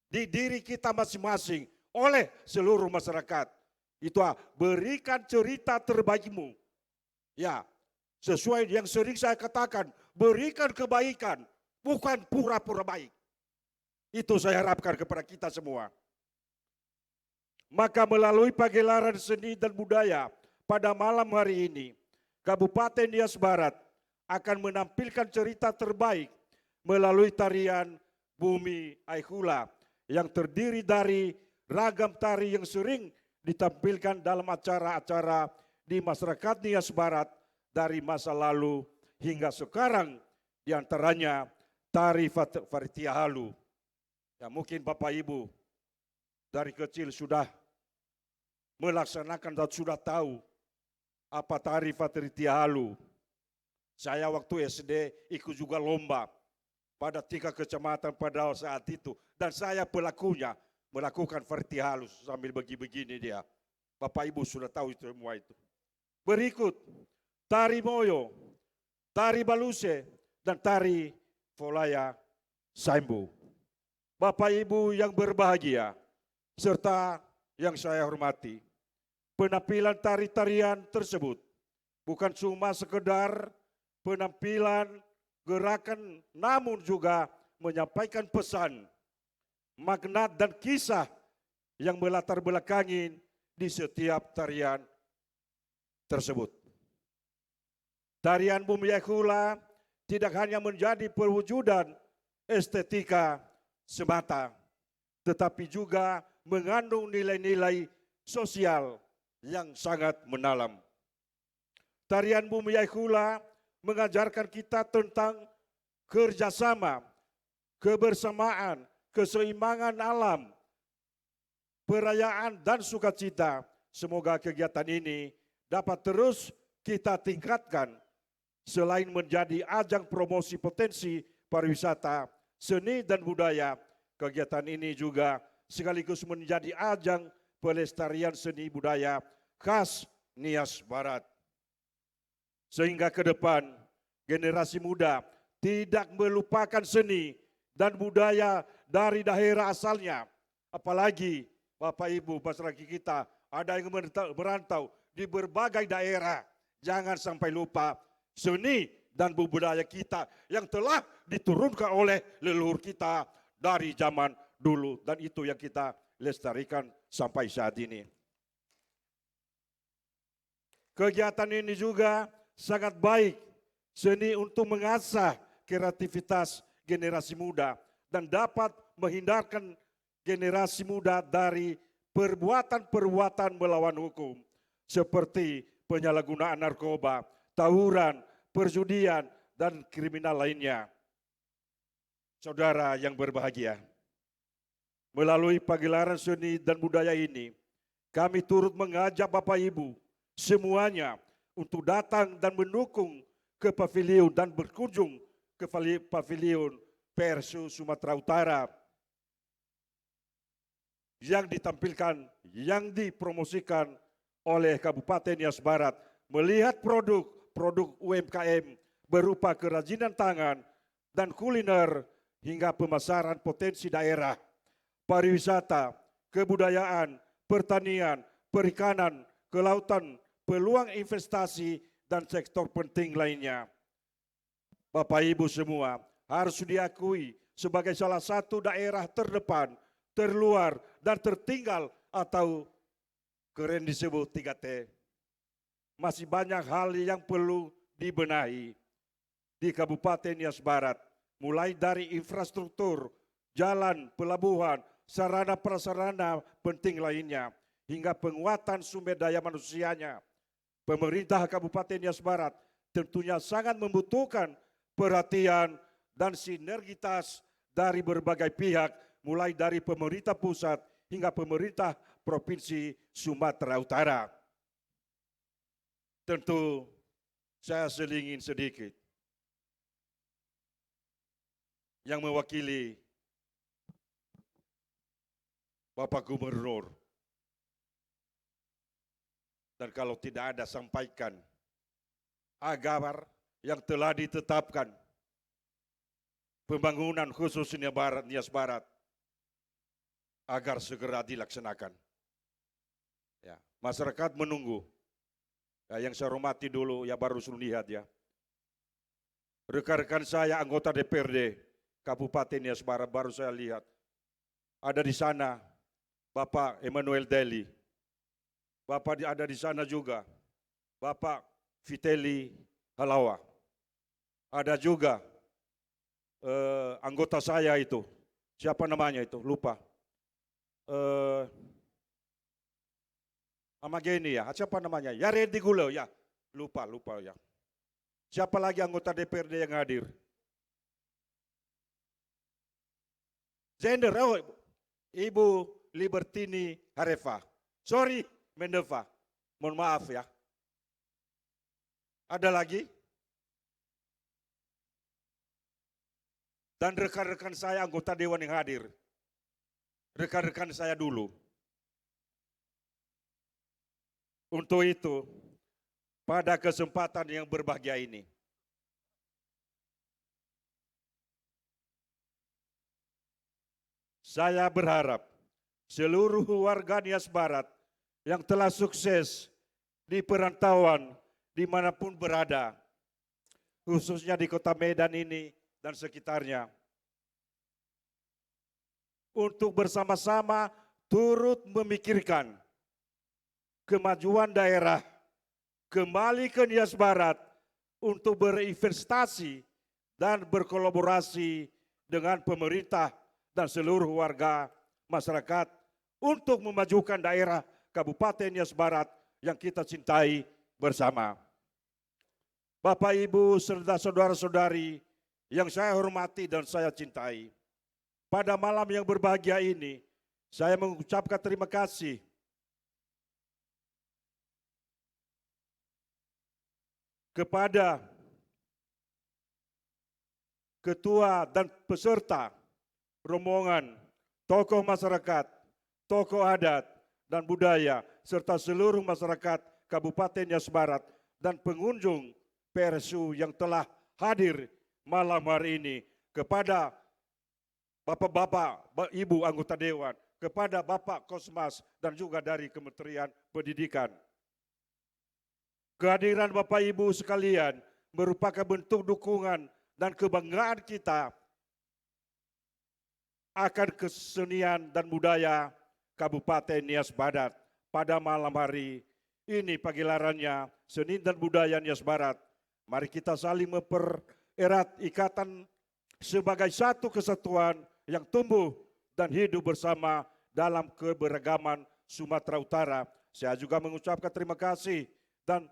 di diri kita masing-masing oleh seluruh masyarakat. Itu berikan cerita terbaikmu. Ya, Sesuai yang sering saya katakan, berikan kebaikan, bukan pura-pura baik. Itu saya harapkan kepada kita semua. Maka melalui pagelaran seni dan budaya pada malam hari ini, Kabupaten Nias Barat akan menampilkan cerita terbaik melalui tarian Bumi Aikhula yang terdiri dari ragam tari yang sering ditampilkan dalam acara-acara di masyarakat Nias Barat dari masa lalu hingga sekarang, diantaranya tari Faritia Halu. Ya, mungkin Bapak Ibu dari kecil sudah melaksanakan dan sudah tahu apa tari Faritia Halu. Saya waktu SD ikut juga lomba pada 3 kecamatan pada saat itu. Dan saya pelakunya melakukan Faritia Halu sambil begini dia. Bapak Ibu sudah tahu itu semua itu. Berikut tari Moyo, tari Baluse, dan tari Folaya Saimbu. Bapak Ibu yang berbahagia, serta yang saya hormati, penampilan tari-tarian tersebut bukan cuma sekedar penampilan gerakan, namun juga menyampaikan pesan, makna dan kisah yang melatar belakangi di setiap tarian tersebut. Tarian Bumi Aikhula tidak hanya menjadi perwujudan estetika semata, tetapi juga mengandung nilai-nilai sosial yang sangat mendalam. Tarian Bumi Aikhula mengajarkan kita tentang kerjasama, kebersamaan, keseimbangan alam, perayaan dan sukacita. Semoga kegiatan ini dapat terus kita tingkatkan. Selain menjadi ajang promosi potensi pariwisata, seni dan budaya, kegiatan ini juga sekaligus menjadi ajang pelestarian seni budaya khas Nias Barat. Sehingga ke depan generasi muda tidak melupakan seni dan budaya dari daerah asalnya. Apalagi Bapak Ibu masyarakat kita ada yang merantau di berbagai daerah. Jangan sampai lupa seni dan budaya kita yang telah diturunkan oleh leluhur kita dari zaman dulu. Dan itu yang kita lestarikan sampai saat ini. Kegiatan ini juga sangat baik, seni untuk mengasah kreativitas generasi muda dan dapat menghindarkan generasi muda dari perbuatan-perbuatan melawan hukum seperti penyalahgunaan narkoba, tawuran, perjudian, dan kriminal lainnya. Saudara yang berbahagia, melalui pagelaran seni dan budaya ini, kami turut mengajak Bapak Ibu semuanya untuk datang dan mendukung ke pavilion dan berkunjung ke pavilion Persu Sumatera Utara yang ditampilkan, yang dipromosikan oleh Kabupaten Nias Barat, melihat produk UMKM berupa kerajinan tangan dan kuliner hingga pemasaran potensi daerah, pariwisata, kebudayaan, pertanian, perikanan, kelautan, peluang investasi, dan sektor penting lainnya. Bapak Ibu semua harus diakui sebagai salah satu daerah terdepan, terluar, dan tertinggal atau keren disebut 3T. Masih banyak hal yang perlu dibenahi di Kabupaten Nias Barat, mulai dari infrastruktur, jalan, pelabuhan, sarana prasarana penting lainnya, hingga penguatan sumber daya manusianya. Pemerintah Kabupaten Nias Barat tentunya sangat membutuhkan perhatian dan sinergitas dari berbagai pihak, mulai dari pemerintah pusat hingga pemerintah Provinsi Sumatera Utara. Tentu saya selingin sedikit yang mewakili Bapak Gubernur. Dan kalau tidak ada, sampaikan agar yang telah ditetapkan pembangunan khusus Nias Barat agar segera dilaksanakan. Ya, masyarakat menunggu. Ya, yang saya hormati dulu, ya baru suruh lihat ya. rekan-rekan saya anggota DPRD Kabupaten Nias Barat baru saya lihat. Ada di sana Bapak Emmanuel Deli. Ada di sana juga Bapak Fiteli Halawa. Ada juga anggota saya itu. Siapa namanya itu? Lupa. Amageni ya, siapa namanya? Ya Redi Gulo ya. Lupa ya. Siapa lagi anggota DPRD yang hadir? Gender, oh, Ibu Libertini Harefa. Sorry, Mendeva. Mohon maaf ya. Ada lagi? Dan rekan-rekan saya anggota Dewan yang hadir. Rekan-rekan saya dulu. Untuk itu, pada kesempatan yang berbahagia ini, saya berharap seluruh warga Nias Barat yang telah sukses di perantauan dimanapun berada, khususnya di kota Medan ini dan sekitarnya, untuk bersama-sama turut memikirkan kemajuan daerah kembali ke Nias Barat untuk berinvestasi dan berkolaborasi dengan pemerintah dan seluruh warga masyarakat untuk memajukan daerah Kabupaten Nias Barat yang kita cintai bersama. Bapak, Ibu, serta saudara-saudari yang saya hormati dan saya cintai, pada malam yang berbahagia ini, saya mengucapkan terima kasih kepada ketua dan peserta rombongan, tokoh masyarakat, tokoh adat dan budaya, serta seluruh masyarakat Kabupaten Nias Barat dan pengunjung PRSU yang telah hadir malam hari ini, kepada Bapak-bapak, Ibu anggota Dewan, kepada Bapak Kosmas dan juga dari Kementerian Pendidikan. Kehadiran Bapak Ibu sekalian merupakan bentuk dukungan dan kebanggaan kita akan kesenian dan budaya Kabupaten Nias Barat. Pada malam hari ini pagelarannya Seni dan Budaya Nias Barat. Mari kita saling mempererat ikatan sebagai satu kesatuan yang tumbuh dan hidup bersama dalam keberagaman Sumatera Utara. Saya juga mengucapkan terima kasih dan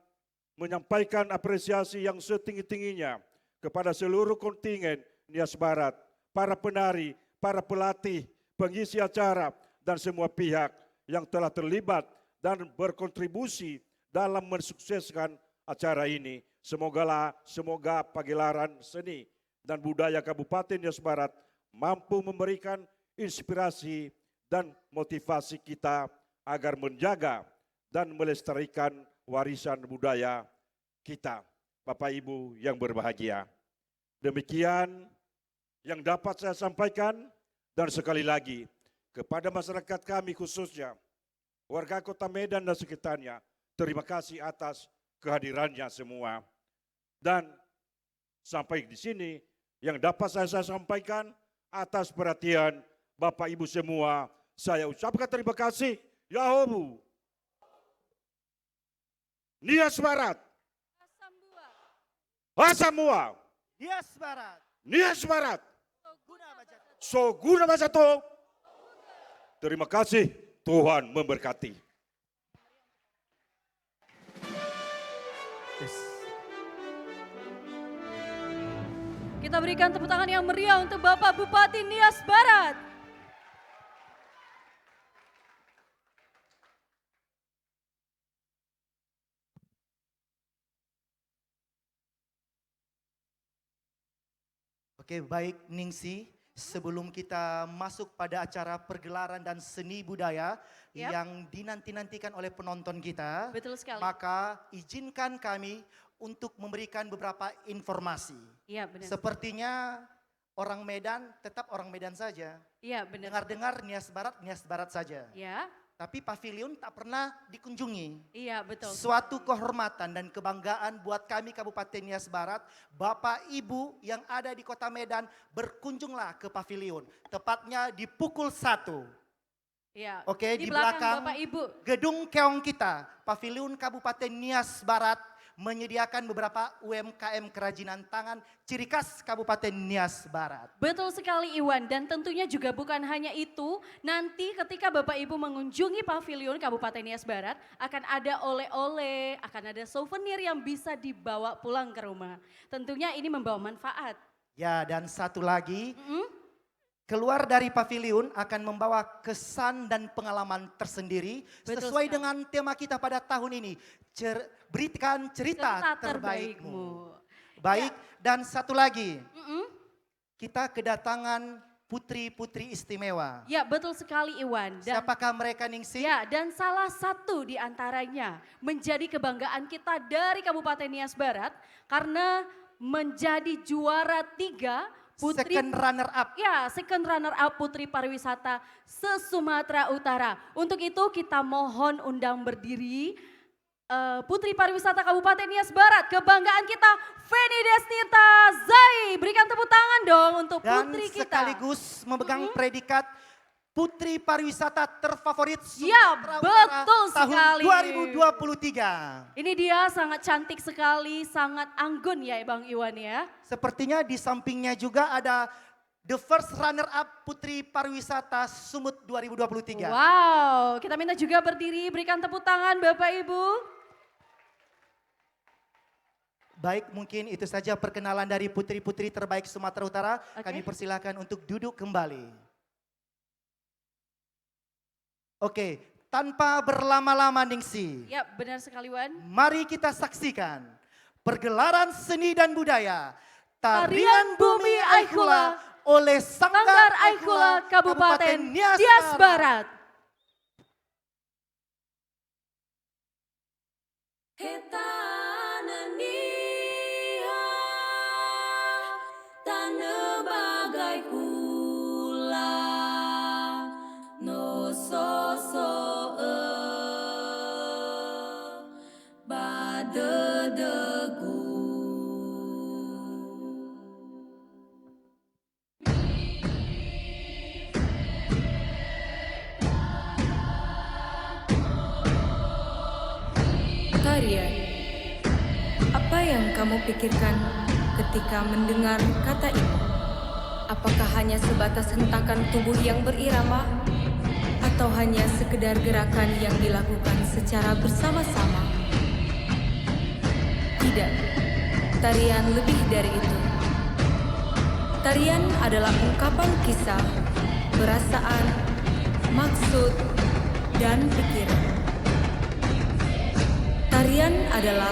menyampaikan apresiasi yang setinggi-tingginya kepada seluruh kontingen Nias Barat, para penari, para pelatih, pengisi acara, dan semua pihak yang telah terlibat dan berkontribusi dalam mensukseskan acara ini. Semoga pagelaran seni dan budaya Kabupaten Nias Barat mampu memberikan inspirasi dan motivasi kita agar menjaga dan melestarikan warisan budaya kita, Bapak Ibu yang berbahagia. Demikian yang dapat saya sampaikan, dan sekali lagi kepada masyarakat kami khususnya warga Kota Medan dan sekitarnya, terima kasih atas kehadirannya semua. Dan sampai di sini yang dapat saya sampaikan atas perhatian Bapak Ibu semua, saya ucapkan terima kasih. Yahobu. Nias Barat. Asamua. Nias Barat. Nias Barat. Soguna Bajato. Soguna Bajato. Terima kasih, Tuhan memberkati. Yes. Kita berikan tepuk tangan yang meriah untuk Bapak Bupati Nias Barat. Oke, baik Ningsi, sebelum kita masuk pada acara pergelaran dan seni budaya Yap. yang dinanti-nantikan oleh penonton kita, Betul sekali. maka izinkan kami untuk memberikan beberapa informasi. Iya benar. Sepertinya orang Medan tetap orang Medan saja. Iya benar. Dengar-dengar Nias Barat saja. Ya. Tapi pavilion tak pernah dikunjungi. Iya, betul. Suatu kehormatan dan kebanggaan buat kami Kabupaten Nias Barat, Bapak Ibu yang ada di Kota Medan berkunjunglah ke pavilion. Tepatnya di pukul 1. Iya. Oke, Di di belakang belakang Bapak Ibu. gedung keong kita, pavilion Kabupaten Nias Barat menyediakan beberapa UMKM kerajinan tangan ciri khas Kabupaten Nias Barat. Betul sekali Iwan, dan tentunya juga bukan hanya itu, nanti ketika Bapak Ibu mengunjungi pavilion Kabupaten Nias Barat, akan ada oleh-oleh, akan ada souvenir yang bisa dibawa pulang ke rumah. Tentunya ini membawa manfaat. Ya, dan satu lagi, keluar dari pavilion akan membawa kesan dan pengalaman tersendiri Betul sesuai sekali. dengan tema kita pada tahun ini. Berikan cerita terbaikmu. Baik, dan satu lagi, kita kedatangan putri-putri istimewa. Ya, betul sekali Iwan. Dan Siapakah mereka, Ningsih? ya, dan salah satu di antaranya menjadi kebanggaan kita dari Kabupaten Nias Barat karena menjadi juara 3 putri Second runner up. Ya, second runner up Putri Pariwisata se-Sumatera Utara. Untuk itu kita mohon undang berdiri Putri Pariwisata Kabupaten Nias Barat. Kebanggaan kita Feni Destinta Zai. Berikan tepuk tangan dong untuk Dan putri kita. sekaligus memegang predikat Putri Pariwisata terfavorit Ya, Sumatera Utara betul tahun sekali. 2023. Ini dia sangat cantik sekali, sangat anggun ya Bang Iwan ya. Sepertinya di sampingnya juga ada the first runner up Putri Pariwisata Sumut 2023. Wow, kita minta juga berdiri, berikan tepuk tangan Bapak Ibu. Baik, mungkin itu saja perkenalan dari putri-putri terbaik Sumatera Utara. Oke. Kami persilakan untuk duduk kembali. Oke, tanpa berlama-lama Ningsih, Ya, benar sekali Wan. mari kita saksikan pergelaran seni dan budaya Tarian Bumi Aikula oleh Sanggar Sanggar Aikula Kabupaten Nias Barat. Tarian, apa yang kamu pikirkan ketika mendengar kata ini? Apakah hanya sebatas hentakan tubuh yang berirama? Atau hanya sekedar gerakan yang dilakukan secara bersama-sama? Tidak, tarian lebih dari itu. Tarian adalah ungkapan kisah, perasaan, maksud, dan pikiran. Tarian adalah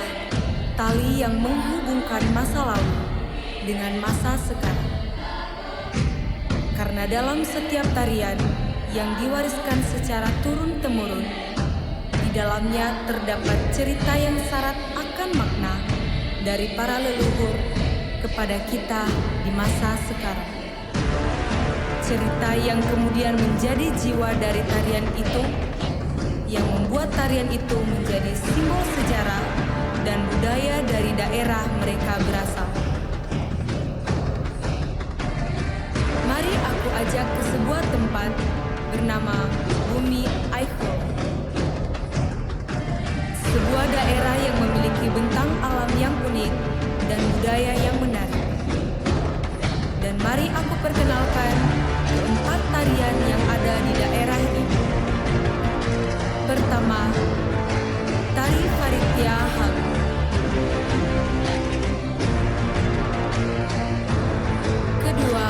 tali yang menghubungkan masa lalu dengan masa sekarang. Karena dalam setiap tarian yang diwariskan secara turun-temurun, di dalamnya terdapat cerita yang syarat akan makna dari para leluhur kepada kita di masa sekarang. Cerita yang kemudian menjadi jiwa dari tarian itu, yang membuat tarian itu menjadi simbol sejarah dan budaya dari daerah mereka berasal. Mari aku ajak ke sebuah tempat bernama Bumi Aikula. Sebuah daerah yang memiliki bentang alam yang unik dan budaya yang menarik. Dan mari aku perkenalkan keempat tarian yang ada di daerah ini. Pertama, tari Paritia Halu. Kedua,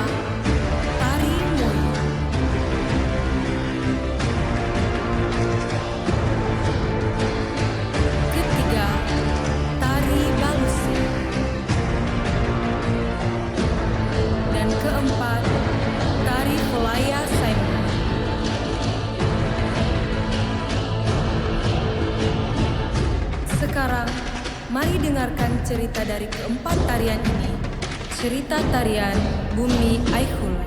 tari Moy. Ketiga, tari Balusi. Dan keempat, tari Pelaya Saimon. Sekarang, mari dengarkan cerita dari keempat tarian ini. Cerita tarian Bumi Aikula.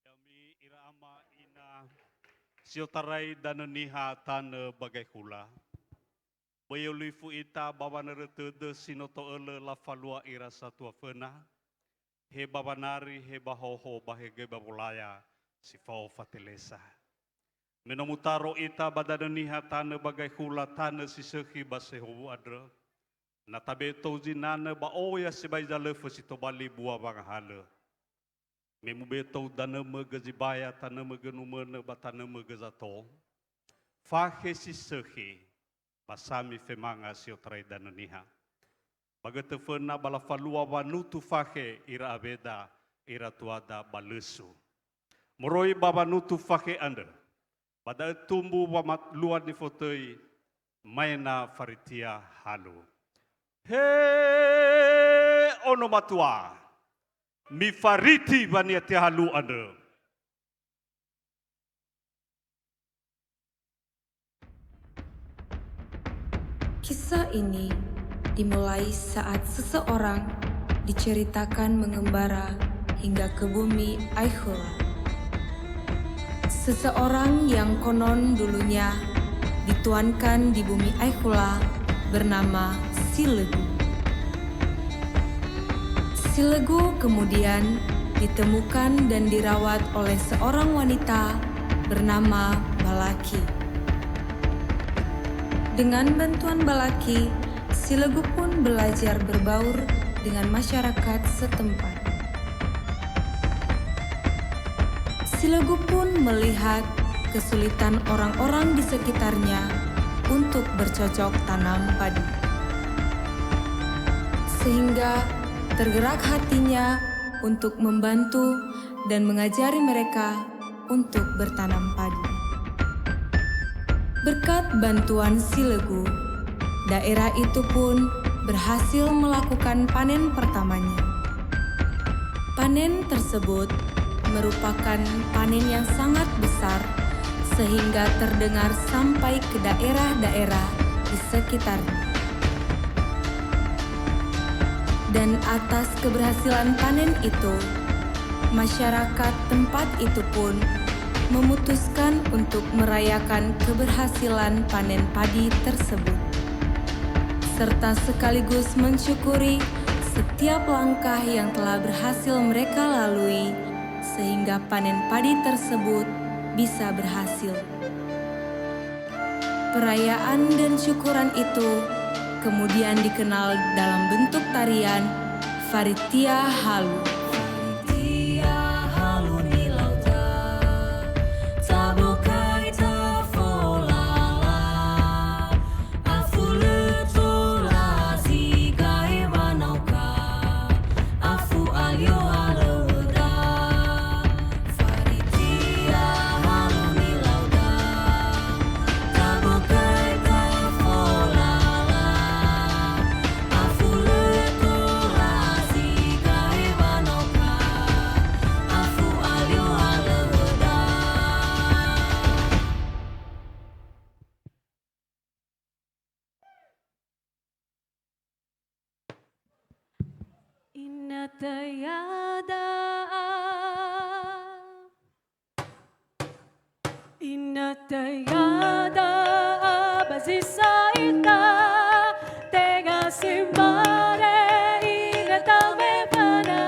Demi ira nama ina siotarai dan niha tana bagai hula. Bayolifu ita bawana retede sinoto ele la falua ira satua fena. He babanari he bahoho bahege babulaya sifau fatelesa. Menomutaro ita badana niha tana bagai hula tana sisehi basehu adra. Natabe zinana ba oya sebai jalefu sitobali buah banghala. Memu beto dana megazibaya tana megenumene batana megazato. Fahe sisehi basami femanga siotrai dana niha. Bagatefena balafalua wanutu fahe ira abeda ira tuada balesu. Moroi babanutu fahe anda. Pada tumbu wamat luar ni fotoi maina faritia halu. He ono matua mi fariti baniatia halu anda. Kisah ini dimulai saat seseorang diceritakan mengembara hingga ke bumi Aikhula. Seseorang yang konon dulunya dituankan di bumi Aikhula bernama Silegu. Silegu kemudian ditemukan dan dirawat oleh seorang wanita bernama Balaki. Dengan bantuan Balaki, Silegu pun belajar berbaur dengan masyarakat setempat. Silegu pun melihat kesulitan orang-orang di sekitarnya untuk bercocok tanam padi. Sehingga tergerak hatinya untuk membantu dan mengajari mereka untuk bertanam padi. Berkat bantuan Silegu, daerah itu pun berhasil melakukan panen pertamanya. Panen tersebut merupakan panen yang sangat besar sehingga terdengar sampai ke daerah-daerah di sekitarnya. Dan atas keberhasilan panen itu, masyarakat tempat itu pun memutuskan untuk merayakan keberhasilan panen padi tersebut, serta sekaligus mensyukuri setiap langkah yang telah berhasil mereka lalui sehingga panen padi tersebut bisa berhasil. Perayaan dan syukuran itu kemudian dikenal dalam bentuk tarian Faritia Halu. Inatayada basisaita tega simbare inatame pana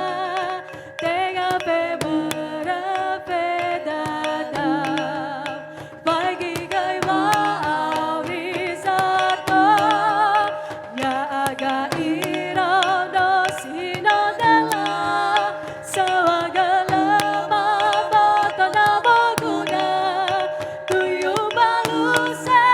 tega febara fedada pagi gai maurisato ya aga irodo sinodela sawagala maboto naboguna tuyu baluse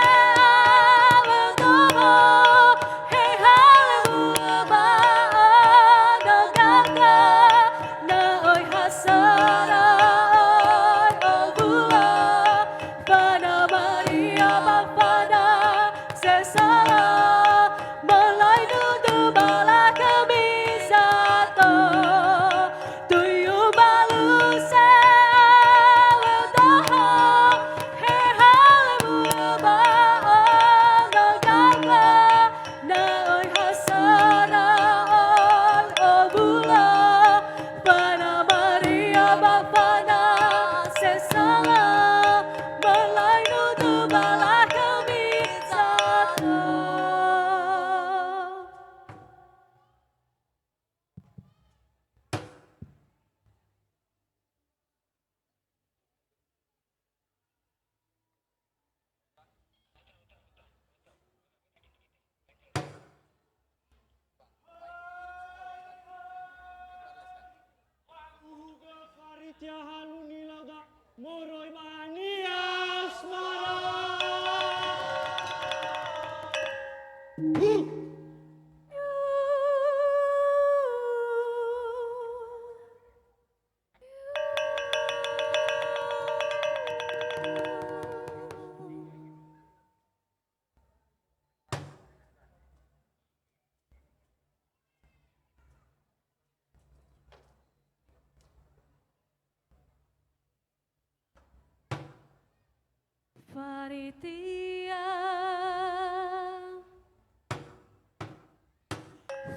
haluni lauda moroi mania asmara. Paritia,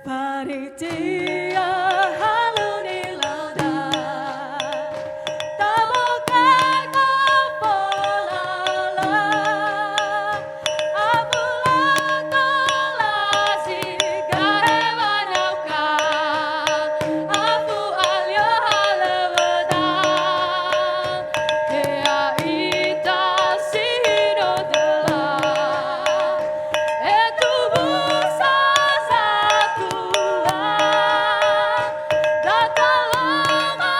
paritia haluni lauda, tabokai kapolala, apula tolasi gahe manauka, apu alyo halawada, kea ita sino dela, etu busa satua, datalama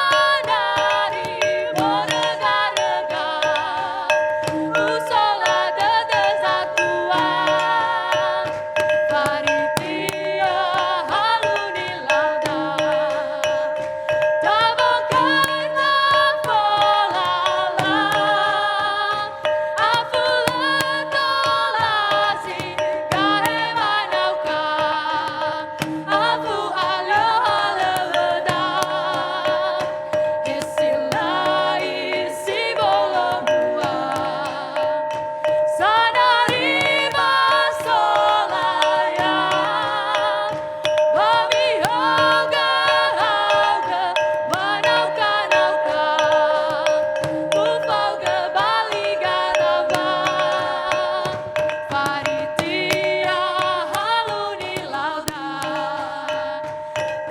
dari borega-rega, usola dede satua, paritia haluni lauda, tabokai tapolala, apula tolasi gahe manauka, apu alyo halawada, isilai si bolomua, sanarima solaya, bami hoga manauka-nauka, ufau ke Bali garaba, paritia haluni lauda,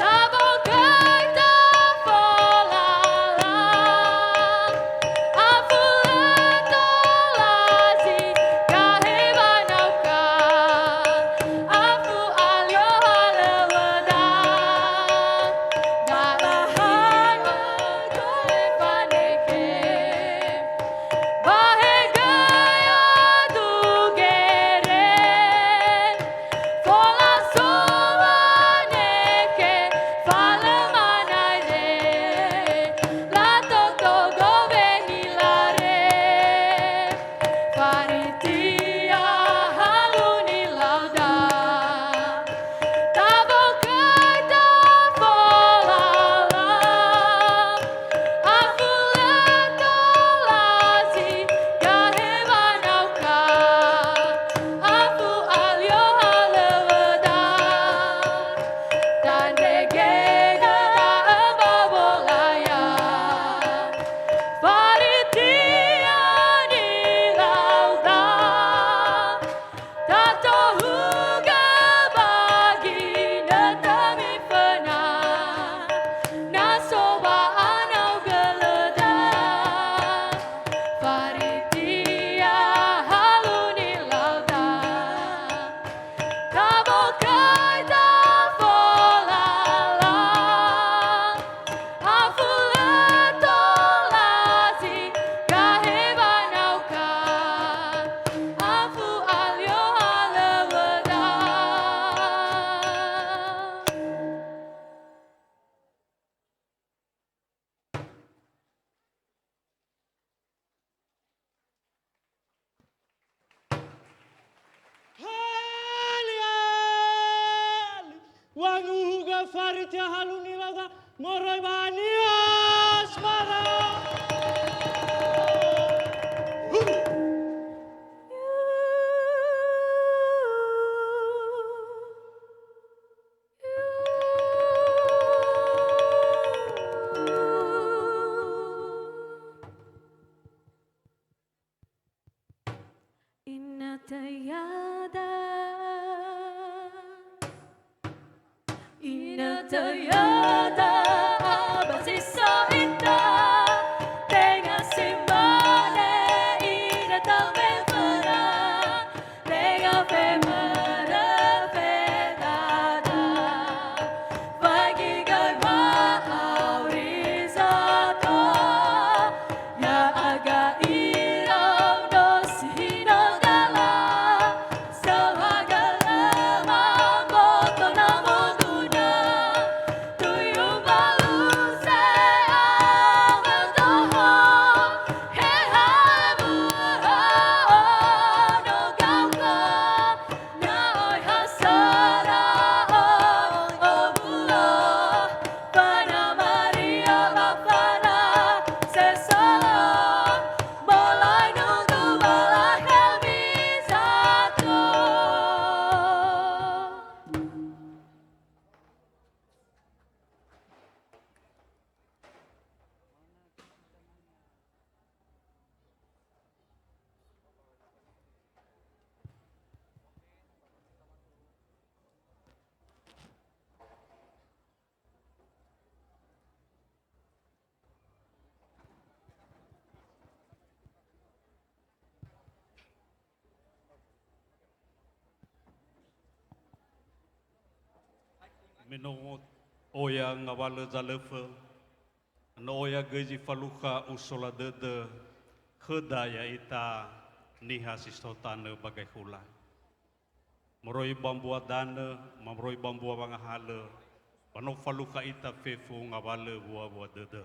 tabokai tapolala, apula tolasi gahe manauka, apu alyo halawada, dalahan goe paneke, bahe gaya dugere, fola somaneke, fala manaire, lato togo venilare, paritia haluni lauda, tabokai tapolala, apula tolasi gahe manauka, apu alyo halawada, tandege gada babolaya, paritia di lauda, tato huga bagi netami pernah, nasoba anau geleda, paritia haluni lauda, tabokai tapolala, apula tolasi gahe manauka, apu alyo halawada. Wanguga paritia haluni lauda moroi mania asmara. Inatayada, inatayada, abasisa ita, tenga simane, inatame pera, tenga femere fedada, pagi gagma aurizato, menongot oya ngawala zalefa, no oya gaji faluka usola dede, hedaya ita niha sistotana bagai hula. Moroi bambua dana, mamroi bambua bangahala, pano faluka ita fefu ngawala buah dede.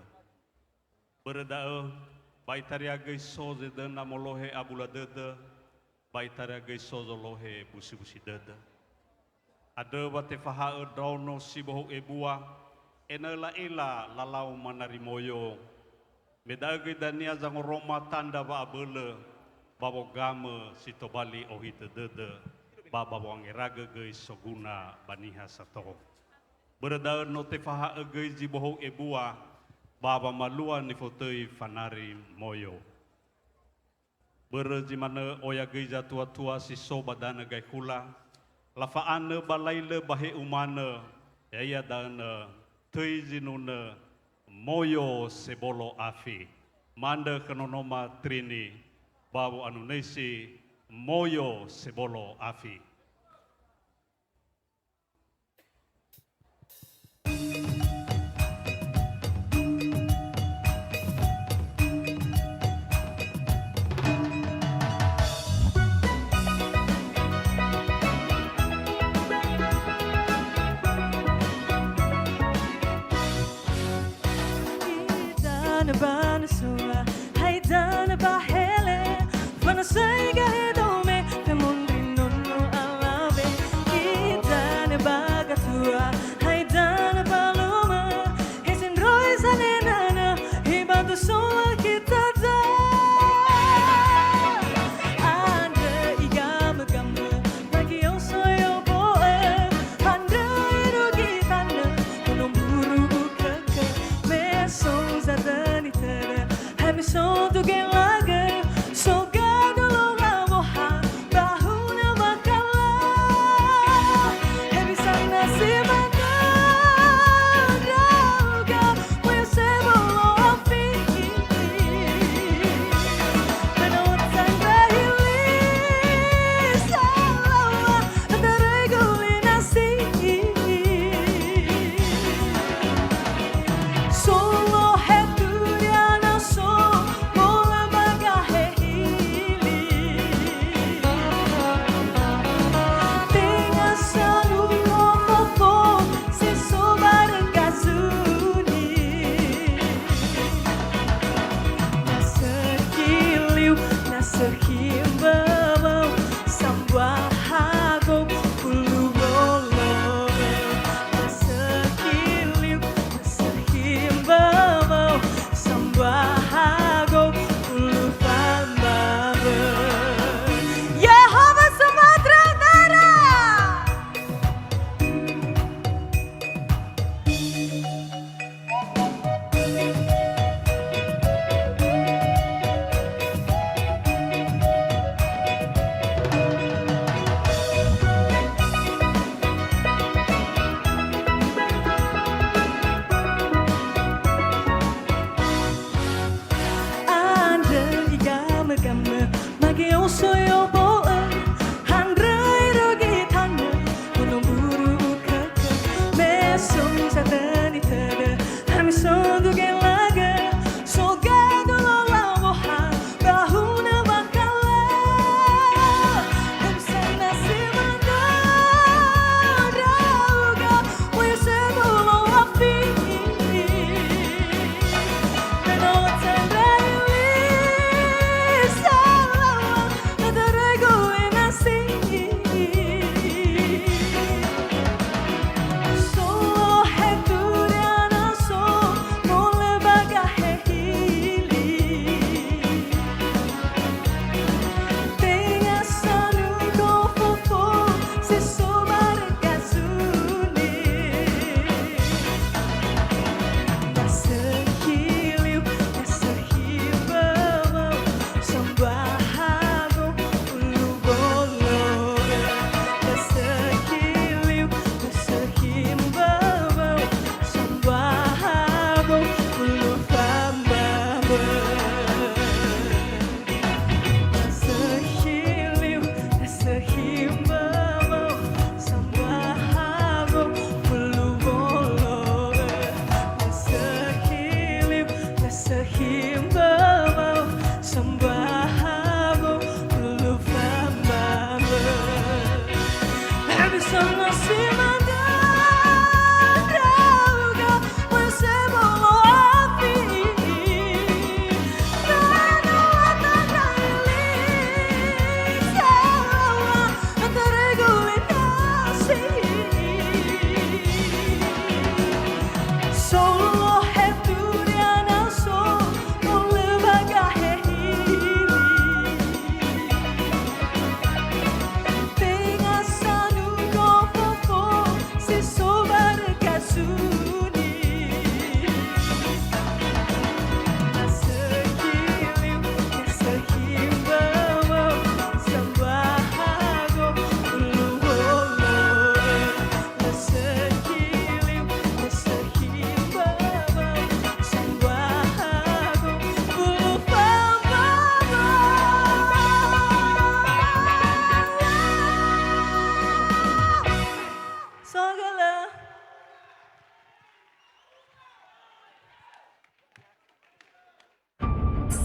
Berda baitaria gai soze dana molohe abula dede, baitaria gai sozo lohe busi dede. Ada bate faha dauno si bohok ebua, enela ela lalau manari moyo. Medage dania zango Roma tanda ba abele, babo gama sito bali ohite dede, baba wangeraga gai soguna baniha sato. Berda no te faha gai ji bohok ebua, baba malua ni fotoi fanari moyo. Berji mana oya gai jatua si so badana gai kula. Lafaana balaile bahe umana yaya dana tei jinuna moyo sebolo afi manda kanonoma trini babu anunesi moyo sebolo afi. Banasura, hai dana bahele, banasaiga hedome, femundi nono alabe, idana bagatua, hai dana baluma, hesin rois anenana, hibatu soa kita da. Anda igama gama, bagi eu soyo boe, anda irugi tana, kunomburu ukaka, mesons ada. Episode do game lager, so gado lo la moja, bahuna bakala. Episode na semana, droga, voy se bolo afi. Menot sangre hilis, alawa, anda regulina si. Solo heturiana so.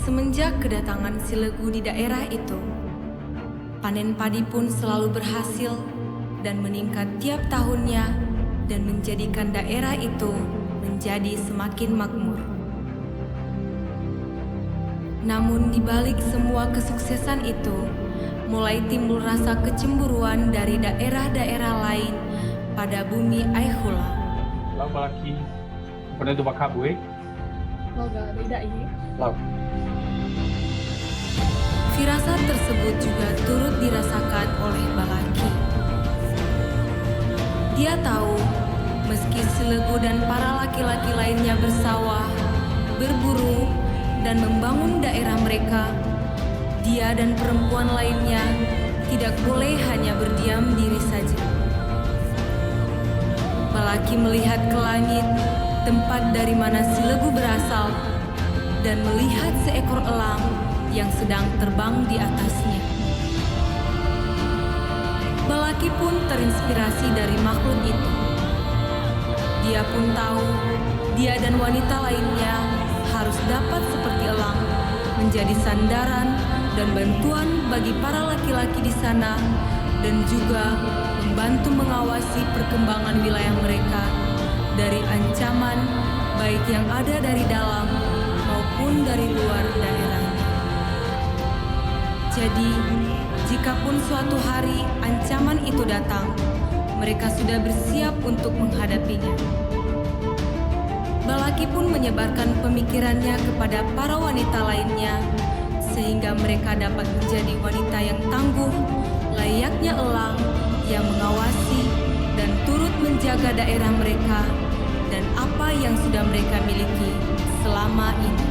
Semenjak kedatangan Silegu di daerah itu, panen padi pun selalu berhasil dan meningkat tiap tahunnya dan menjadikan daerah itu menjadi semakin makmur. Namun di balik semua kesuksesan itu, mulai timbul rasa kecemburuan dari daerah-daerah lain pada bumi Aikhula. Lau balaki, pernah itu bakal buik? Loga beda ini. Lau. Firasat tersebut juga turut dirasakan oleh Balaki. Dia tahu, meski Silegu dan para laki-laki lainnya bersawah, berburu, dan membangun daerah mereka, dia dan perempuan lainnya tidak boleh hanya berdiam diri saja. Balaki melihat ke langit, tempat dari mana Silegu berasal, dan melihat seekor elang yang sedang terbang di atasnya. Balaki pun terinspirasi dari makhluk itu. Dia pun tahu, dia dan wanita lainnya harus dapat seperti elang, menjadi sandaran dan bantuan bagi para laki-laki di sana, dan juga membantu mengawasi perkembangan wilayah mereka dari ancaman baik yang ada dari dalam maupun dari luar daerahnya. Jadi, jikapun suatu hari ancaman itu datang, mereka sudah bersiap untuk menghadapinya. Balaki pun menyebarkan pemikirannya kepada para wanita lainnya, sehingga mereka dapat menjadi wanita yang tangguh, layaknya elang yang mengawasi dan turut menjaga daerah mereka dan apa yang sudah mereka miliki selama ini.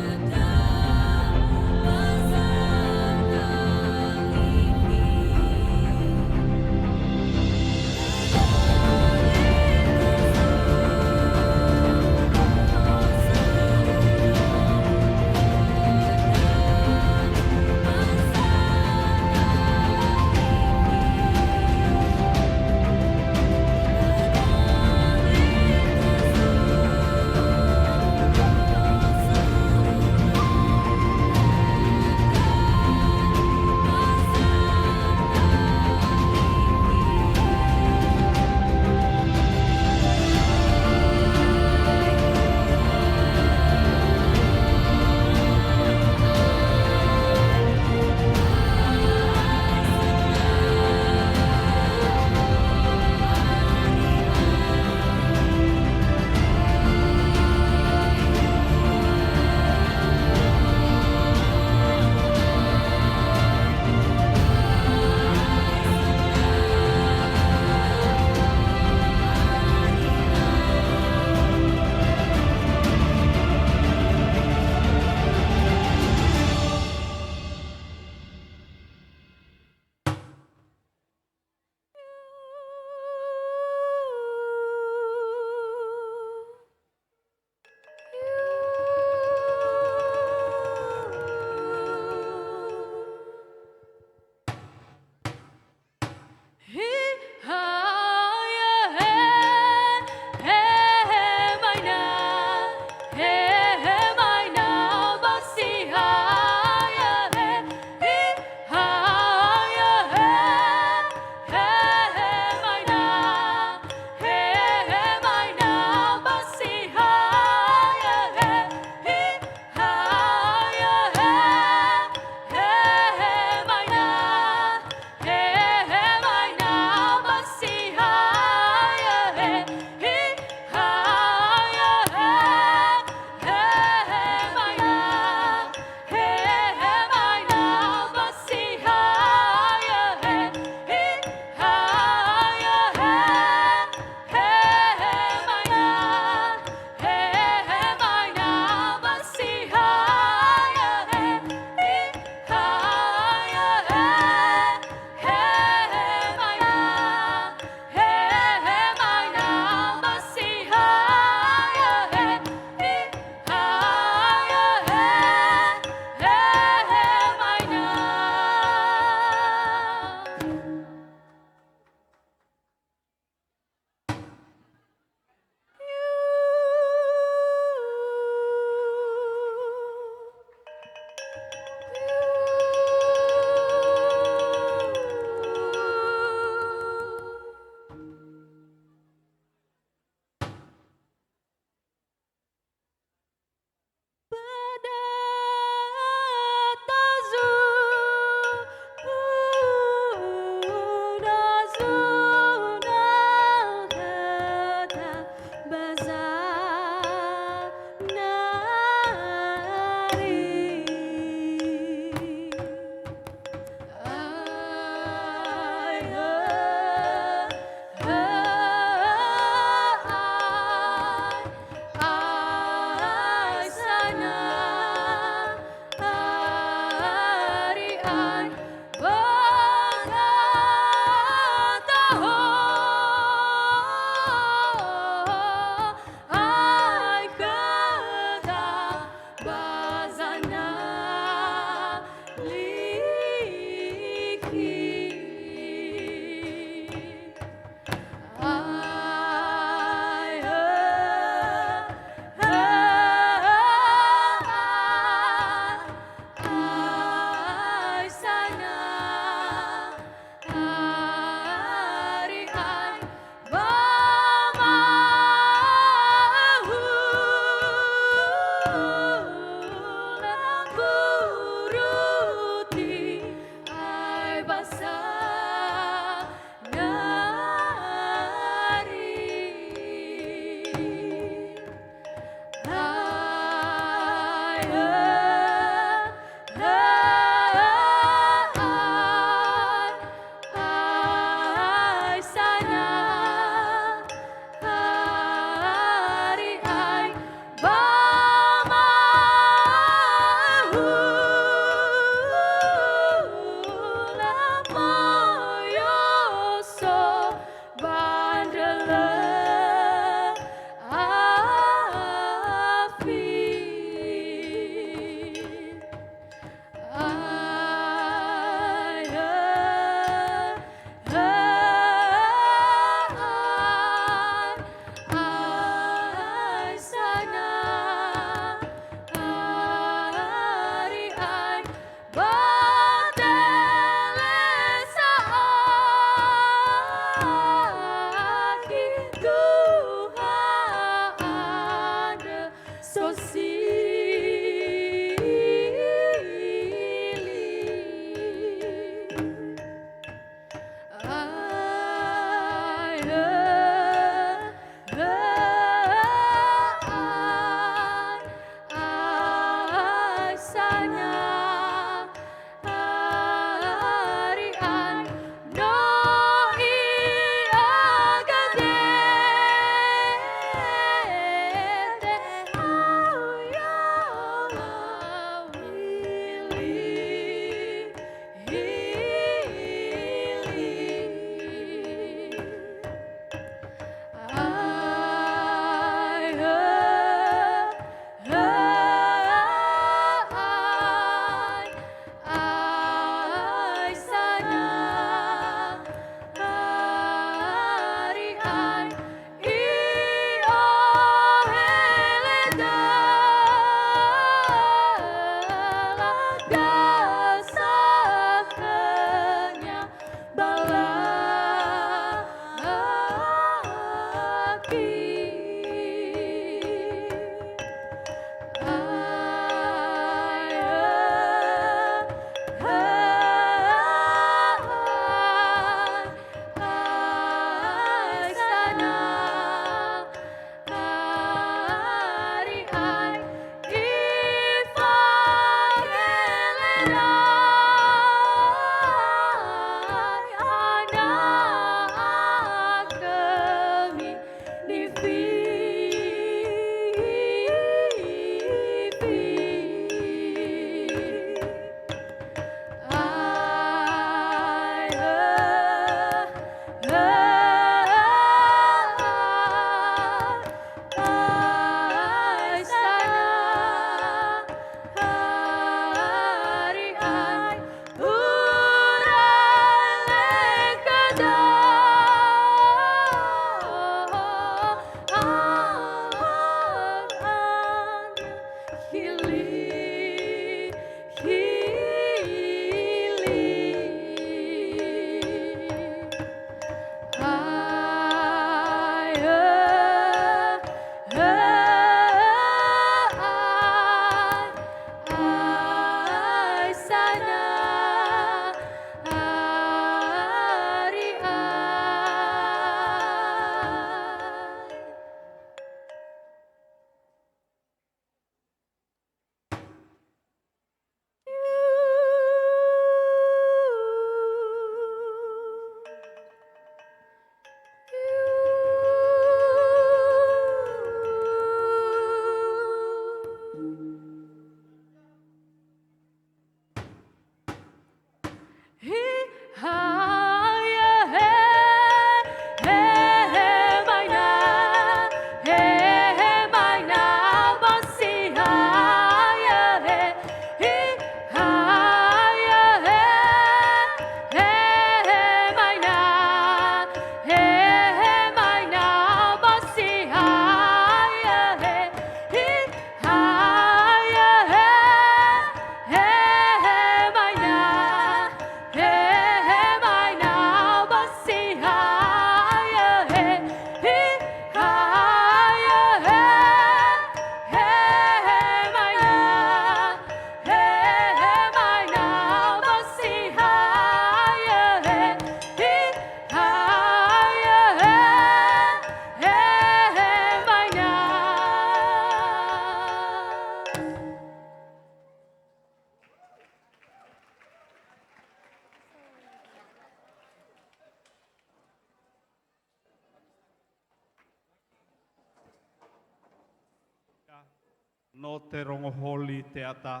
No te rongoholi te ata,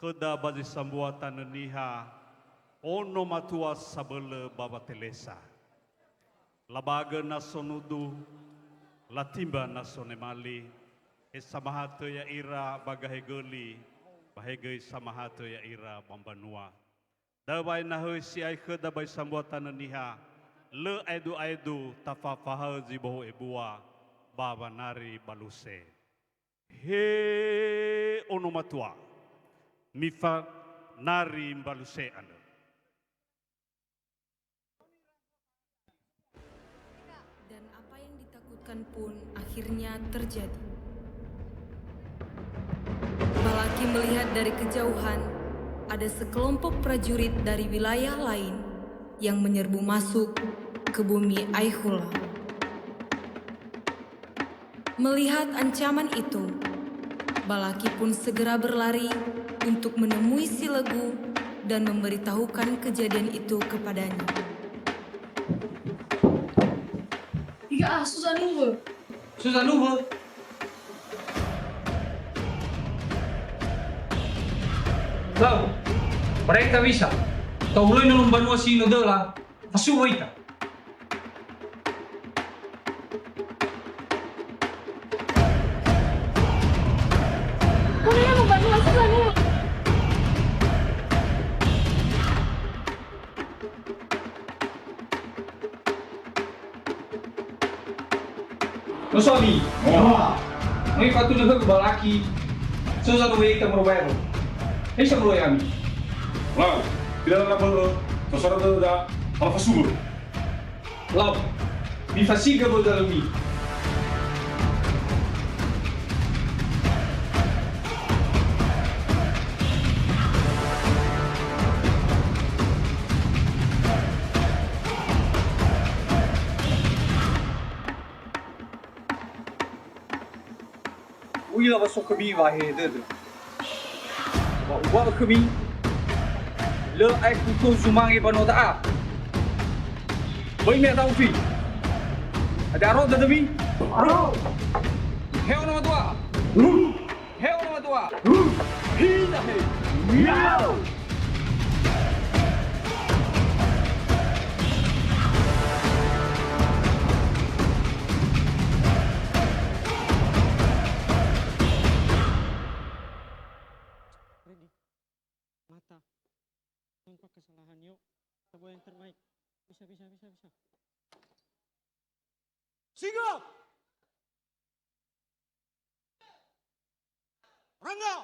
keda bazi sambuatan niha, ono matua sabele baba telesa. Labaga nasonudu, latimba nasonemali, esamahatu ya ira bagahegeli, bahegei samahatu ya ira bambanua. Dabai nahui si ai keda bazi sambuatan niha, le aidu tafafaha ziboho ebua, baba nari baluse. He onomatua mifa nari mbaluse ane. Dan apa yang ditakutkan pun akhirnya terjadi. Balaki melihat dari kejauhan ada sekelompok prajurit dari wilayah lain yang menyerbu masuk ke bumi Aihula. Melihat ancaman itu, Balaki pun segera berlari untuk menemui si Legu dan memberitahukan kejadian itu kepadanya. Susah nunggu. Lau, mereka bisa. Kau boleh nolong banua sino dela, pasuwa ita. Lo suami, ini patu juga ke Balaki. Susah nunggu ita merubah. Ini sebelum kami. Lau, tidak ada apa-apa. Seseorang tidak apa subur. Lau, bifasiga mo dalumi. Uila ba sok kami wa he de. Wa kami le ai ku ko zumangi bano ta. Boy me tau fi. Ada aro da demi? Aro. Heo nama tua. Heo nama tua. Hi da he. Miau. Mata, nampak kesalahan yuk, kita buat yang terbaik. Bisa. Sigap. Rangga.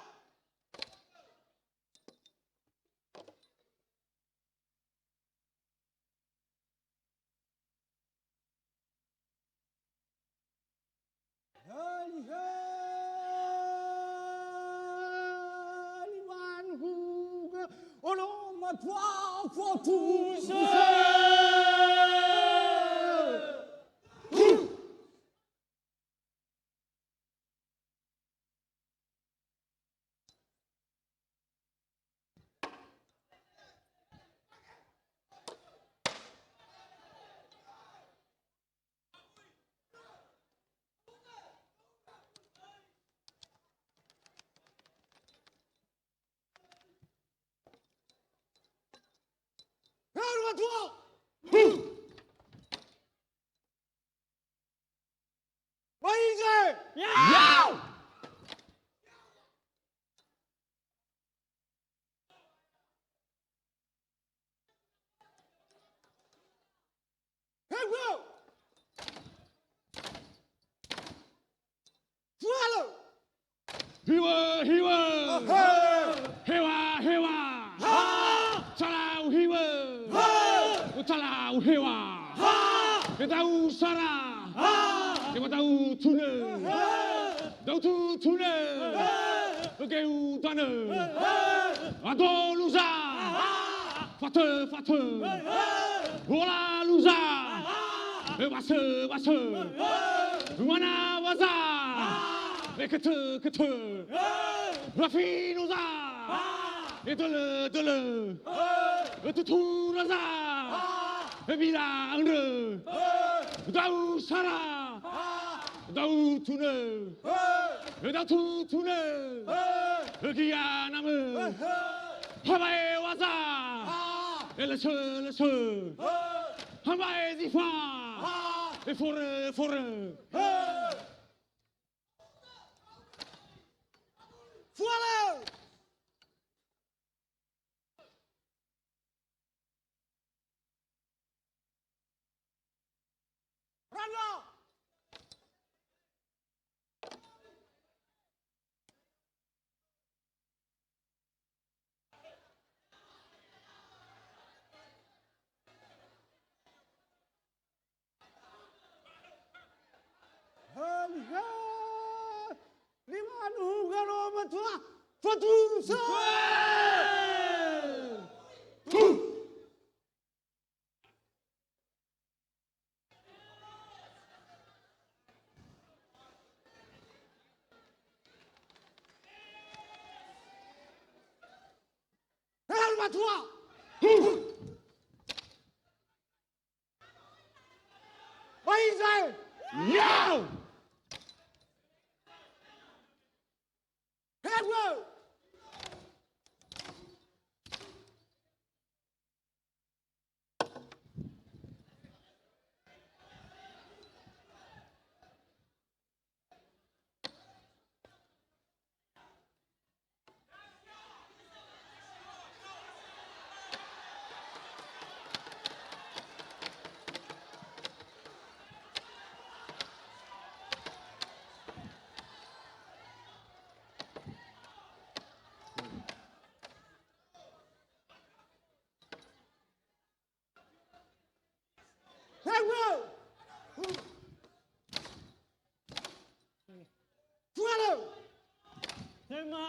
Tema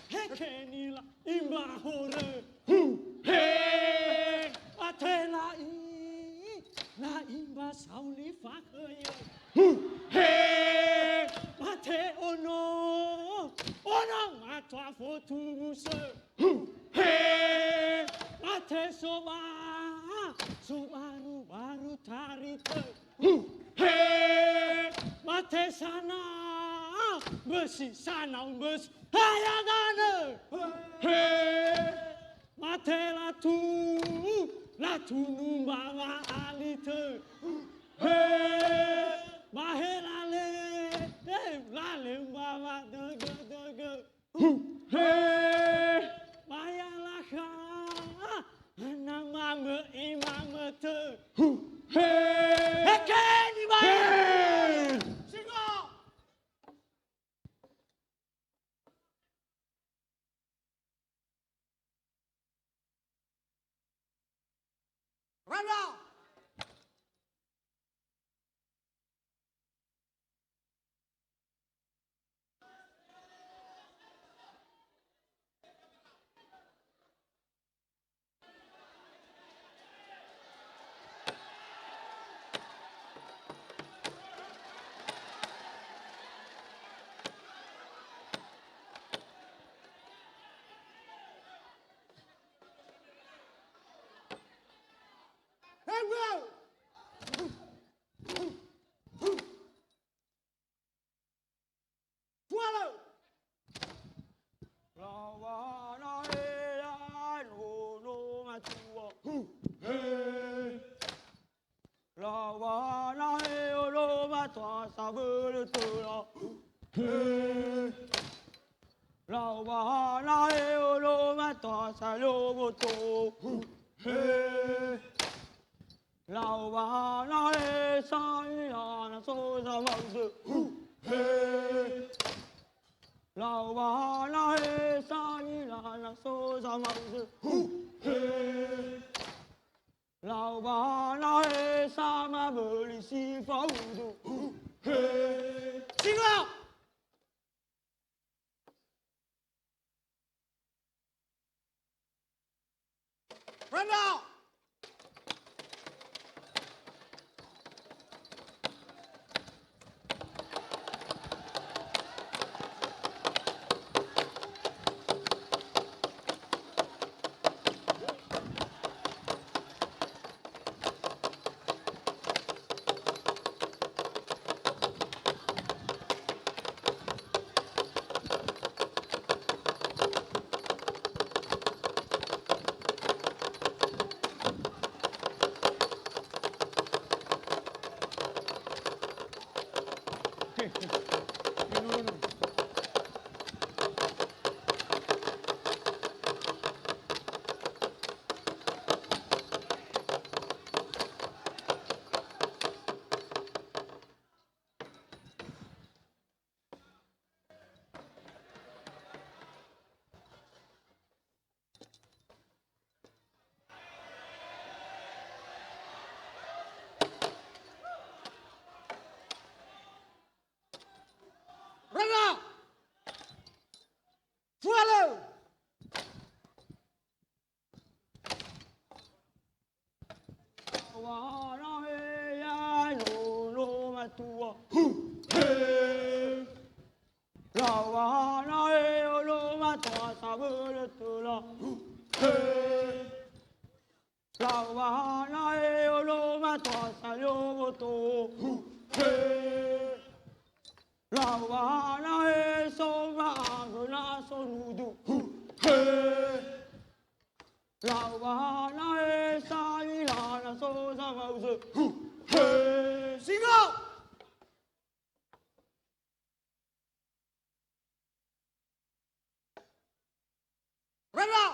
heke ni la imba hore. Ate la imba sauli fakaya. Ate ono matwa fotuse. Ate sobaru baru tarite. Mate sana besi sanang besi hayagane. Mate latu numbawa alite. Mahe lale mbawa dege. Maya laka nang mame imame te. Heke ni bae. Singo. Rana. Lawana olo mata sabulutula. Lawana olo mata sayogoto. Lawana soma aguna sonudu. Lawana salilana so samause. Singo! Rara!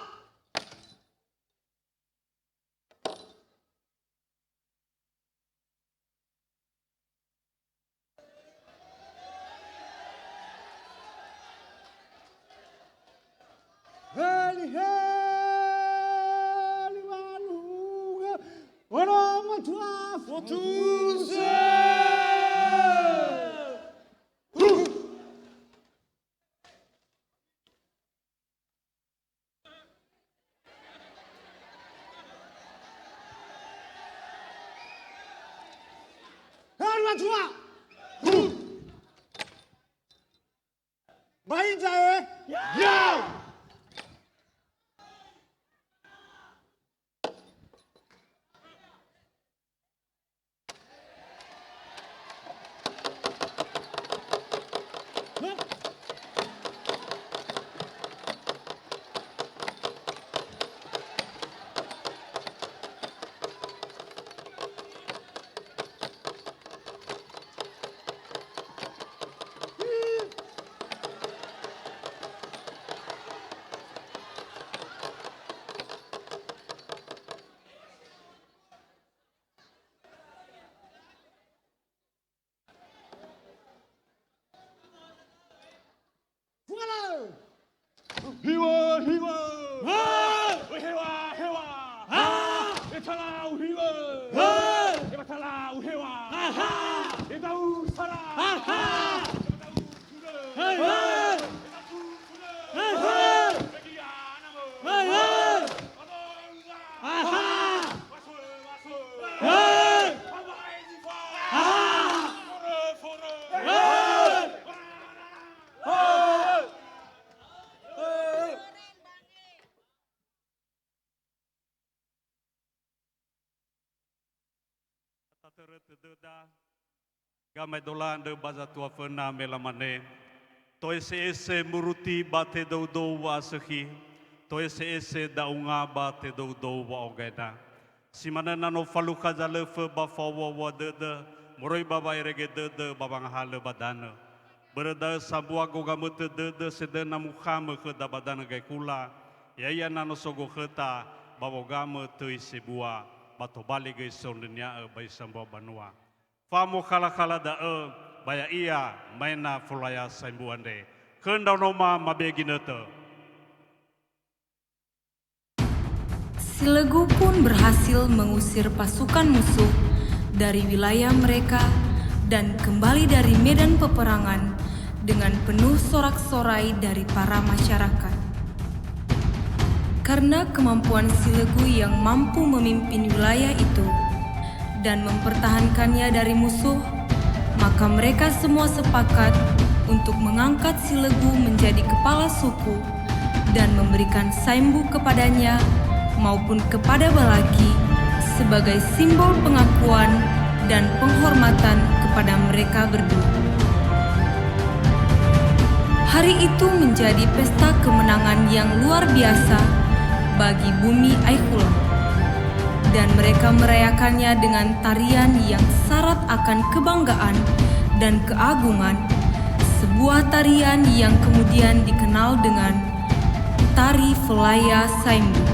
Heli heli waluga wana matua fotuse. Heli matua. Baik saya. Ya. Hiwa hiwa. Hiwa hiwa. Itala hiwa. Itala hiwa. Itau sara. Gamai dolan de baza tua fena melamane. Toi se ese muruti bate do wa sehi. Toi se ese daunga bate do wa ogena. Simana nano faluka jale fe ba fawa wa de. Moroi baba irege de babang hale badana. Berda sabua goga mute de sedena mukhame ke da badana gai kula. Yaya nano sogo kheta babogame tui sebua. Bato bali gai sondenya bai samba banua. Famo kala da baya ia maina fulaya saimbuande. Kendau noma mabeginete. Silegu pun berhasil mengusir pasukan musuh dari wilayah mereka dan kembali dari medan peperangan dengan penuh sorak-sorai dari para masyarakat. Karena kemampuan Silegu yang mampu memimpin wilayah itu dan mempertahankannya dari musuh, maka mereka semua sepakat untuk mengangkat Silegu menjadi kepala suku dan memberikan saimbu kepadanya maupun kepada Balaki sebagai simbol pengakuan dan penghormatan kepada mereka berdua. Hari itu menjadi pesta kemenangan yang luar biasa bagi bumi Aikhula. Dan mereka merayakannya dengan tarian yang syarat akan kebanggaan dan keagungan, sebuah tarian yang kemudian dikenal dengan Tari Felaya Saimbu.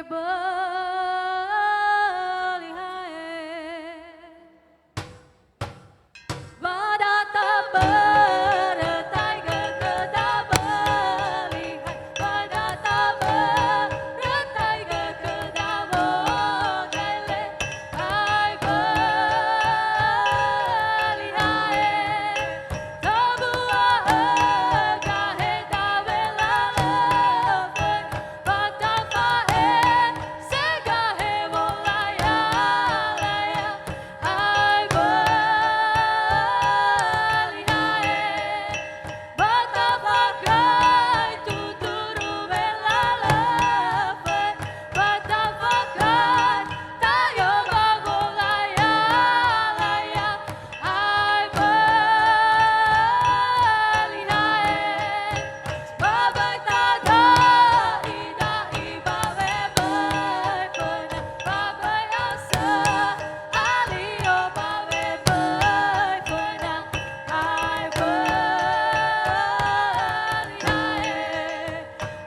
belihae badata beretai gekeda belihai badata beretai gekeda bogele hai belihae tabua gahe dabela lepen batafae segahe bolaya laya hai belihae batafakai tuturu bela lepen batafakai tayo bagolaya laya hai belihae babai tada ida ibawe bai pena babai asa alio bawe bai pena hai belihae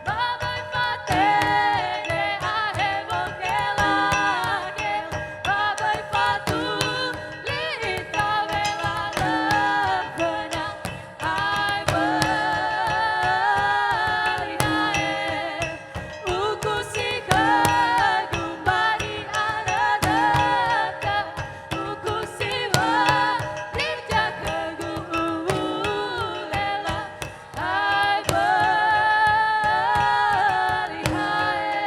babai fatene ahe bokela babai fatu lita vela lepena hai belihae ukusika gumbari anadaka ukusiwa dijaka guulela hai belihae.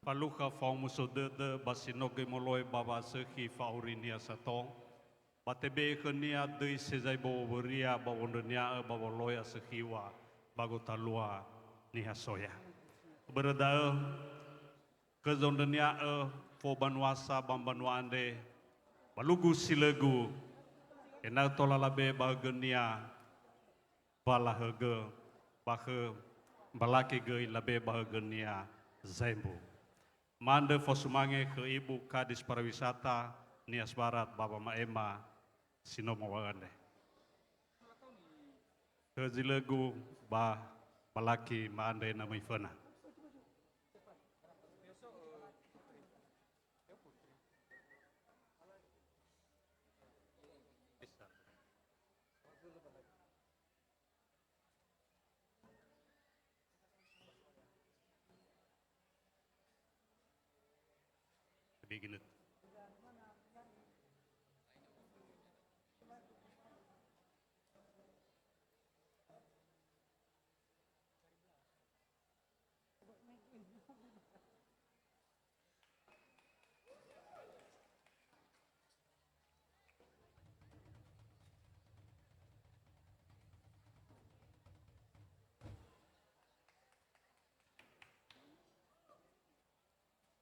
Paluka fau musodede basinoge moloi baba sehi faurinia satong. Batebe kenia dei sezai bawaria bawondonia bawoloya sehiwa bagotalua nihasoya. Berada kezondonia fo banwasa bambanwande balugu silegu ena tolalabe bagenia balahege bahe balaki ge labe bagenia zaimbu. Mande fosumange ke ibu kadis pariwisata Nias Barat Bapak Maema Sinomo Wagande. Ke zilegu ba balaki mande namai fana. Begin it.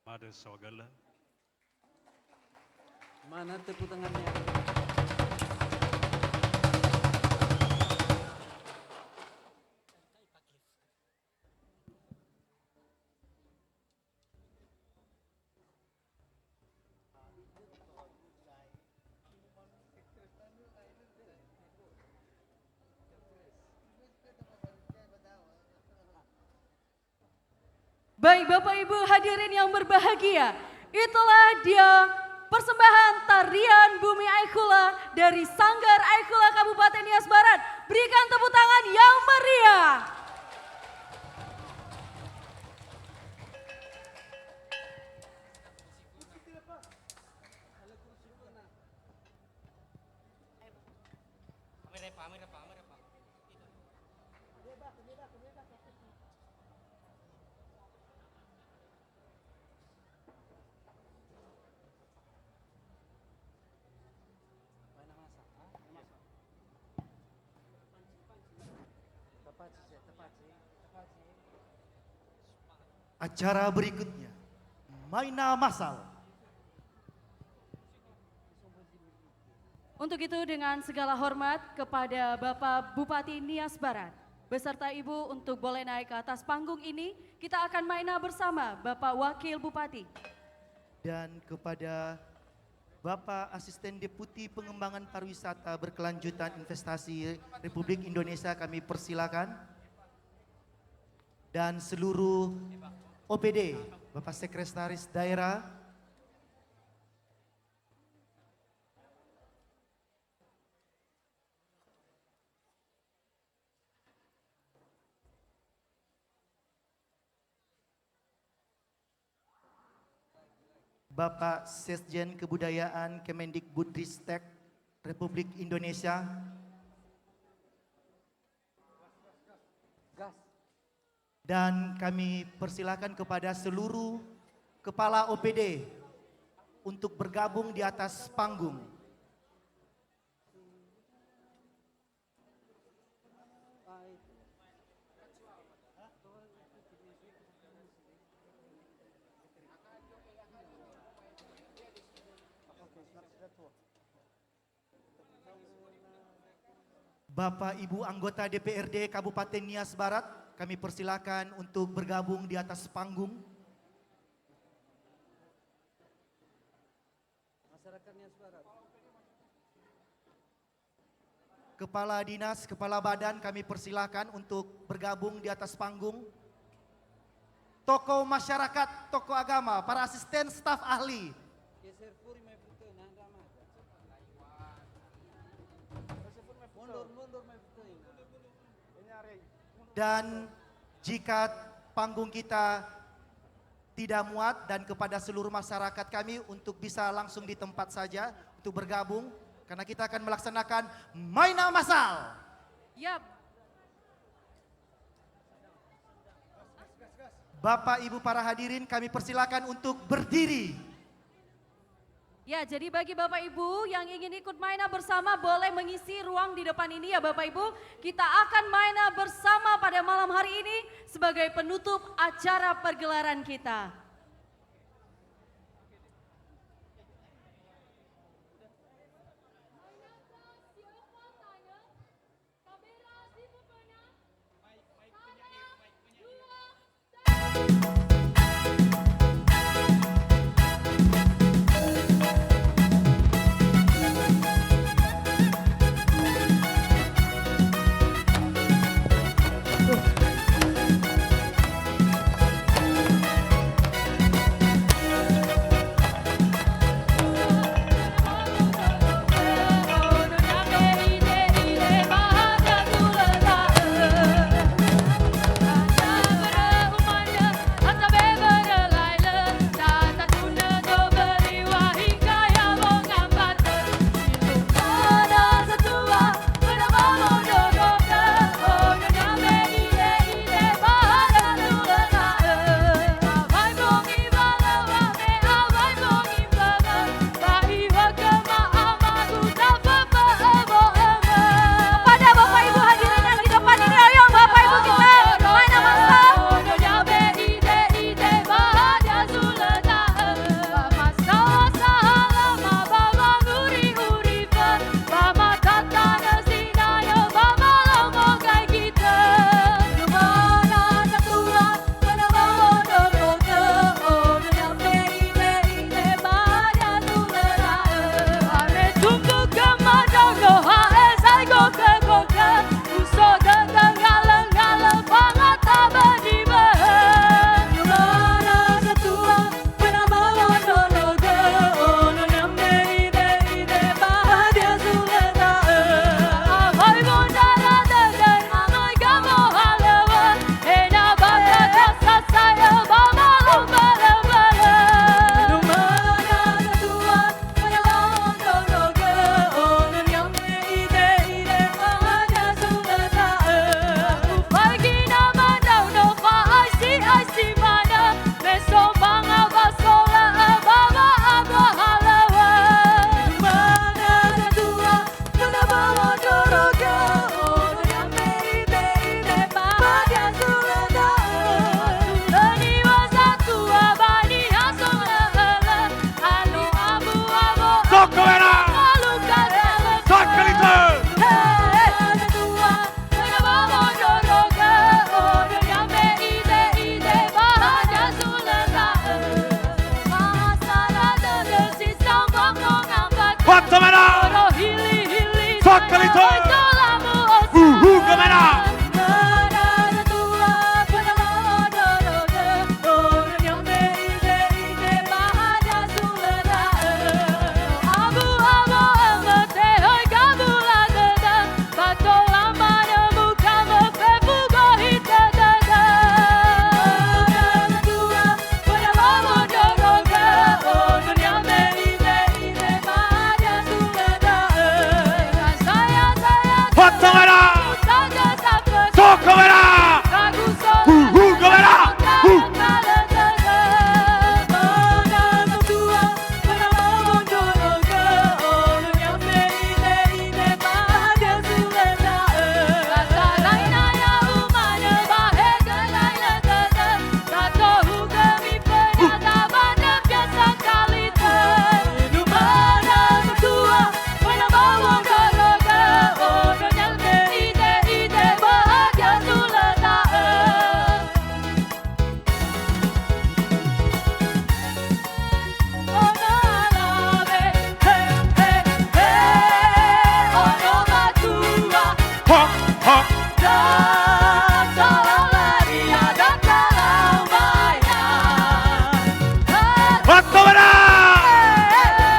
Mada Sogala. Mana tepuk tangannya? Baik Bapak Ibu hadirin yang berbahagia, itulah dia persembahan tarian Bumi Aikhula dari Sanggar Aikhula Kabupaten Nias Barat. Berikan tepuk tangan yang meriah. Acara berikutnya, Maina Masal. Untuk itu dengan segala hormat kepada Bapak Bupati Nias Barat beserta Ibu untuk boleh naik ke atas panggung ini, kita akan maina bersama Bapak Wakil Bupati. Dan kepada Bapak Asisten Deputi Pengembangan Pariwisata Berkelanjutan Investasi Republik Indonesia kami persilakan. Dan seluruh OPD, Bapak Sekretaris Daerah, Bapak Sesjen Kebudayaan Kemendikbudristek Republik Indonesia, dan kami persilakan kepada seluruh kepala OPD untuk bergabung di atas panggung. Bapak Ibu anggota DPRD Kabupaten Nias Barat, kami persilakan untuk bergabung di atas panggung. Masyarakat Nias Barat. Kepala dinas, kepala badan kami persilakan untuk bergabung di atas panggung. Tokoh masyarakat, tokoh agama, para asisten staf ahli. Dan jika panggung kita tidak muat dan kepada seluruh masyarakat kami untuk bisa langsung di tempat saja untuk bergabung karena kita akan melaksanakan Maina Massal. Yap. Bapak Ibu para hadirin kami persilakan untuk berdiri. Ya, jadi bagi Bapak Ibu yang ingin ikut Maina bersama boleh mengisi ruang di depan ini ya Bapak Ibu. Kita akan Maina bersama pada malam hari ini sebagai penutup acara pergelaran kita.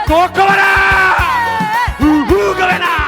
Kokomana! Hugamena!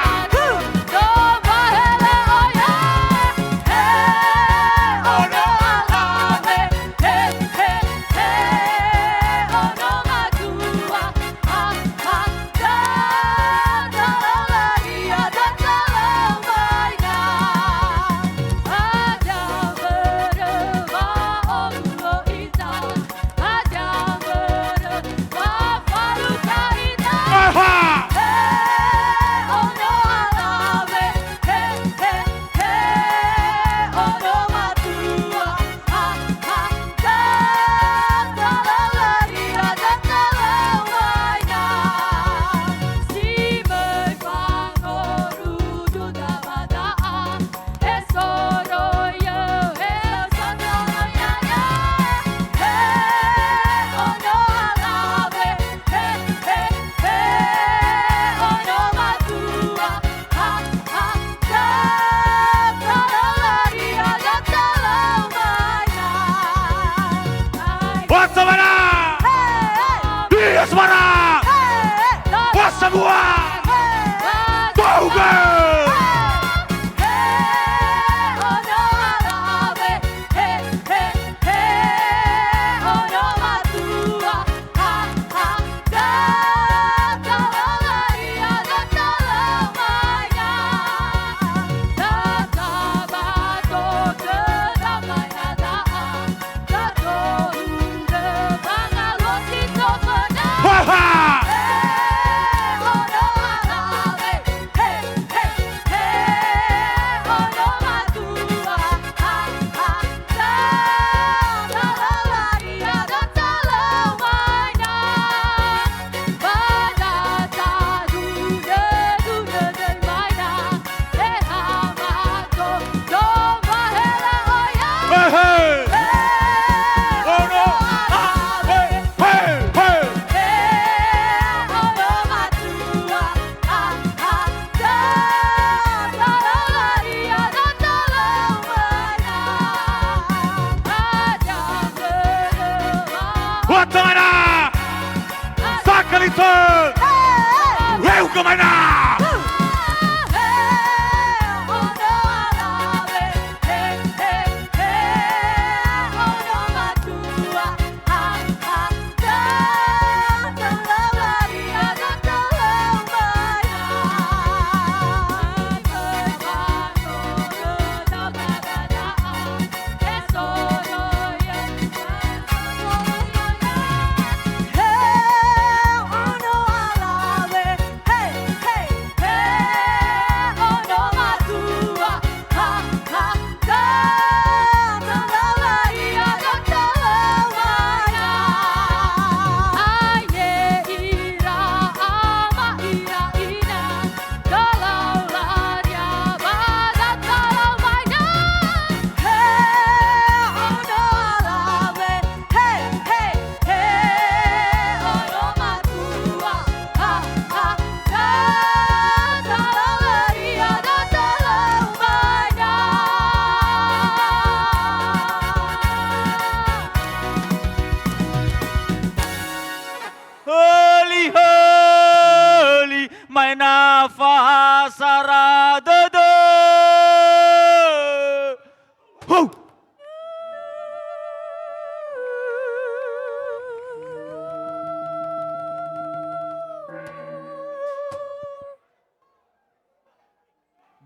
Asmara! Bos semua! Bauga! Watana! Sakalito! Eu kemana?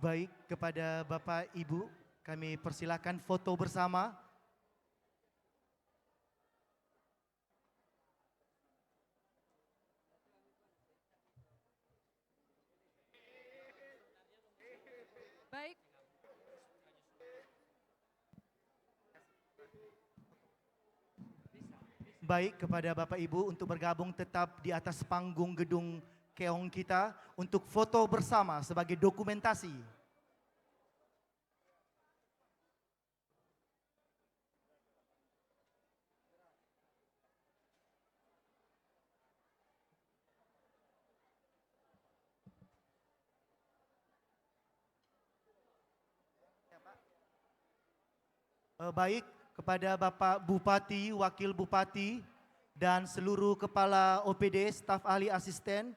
Baik, kepada Bapak Ibu, kami persilakan foto bersama. Baik. Baik, kepada Bapak Ibu untuk bergabung tetap di atas panggung gedung keong kita untuk foto bersama sebagai dokumentasi. Baik, kepada Bapak Bupati, Wakil Bupati, dan seluruh kepala OPD, staf ahli asisten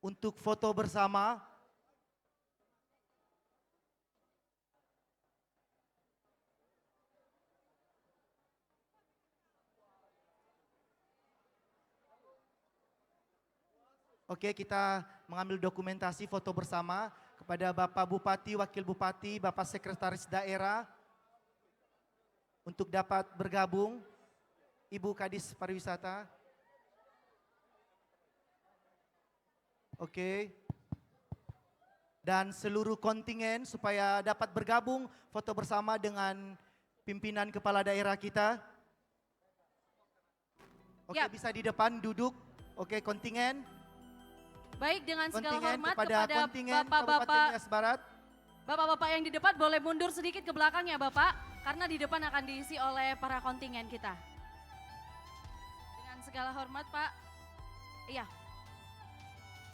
untuk foto bersama. Oke, kita mengambil dokumentasi foto bersama kepada Bapak Bupati, Wakil Bupati, Bapak Sekretaris Daerah untuk dapat bergabung. Ibu Kadis Pariwisata. Oke. Dan seluruh kontingen supaya dapat bergabung foto bersama dengan pimpinan kepala daerah kita. Oke, bisa di depan duduk. Oke, kontingen. Baik, dengan segala Kontingen hormat kepada kepada kontingen bapak-bapak Kabupaten Nias Barat. Bapak-bapak yang di depan boleh mundur sedikit ke belakang ya Bapak, karena di depan akan diisi oleh para kontingen kita. Dengan segala hormat Pak, iya.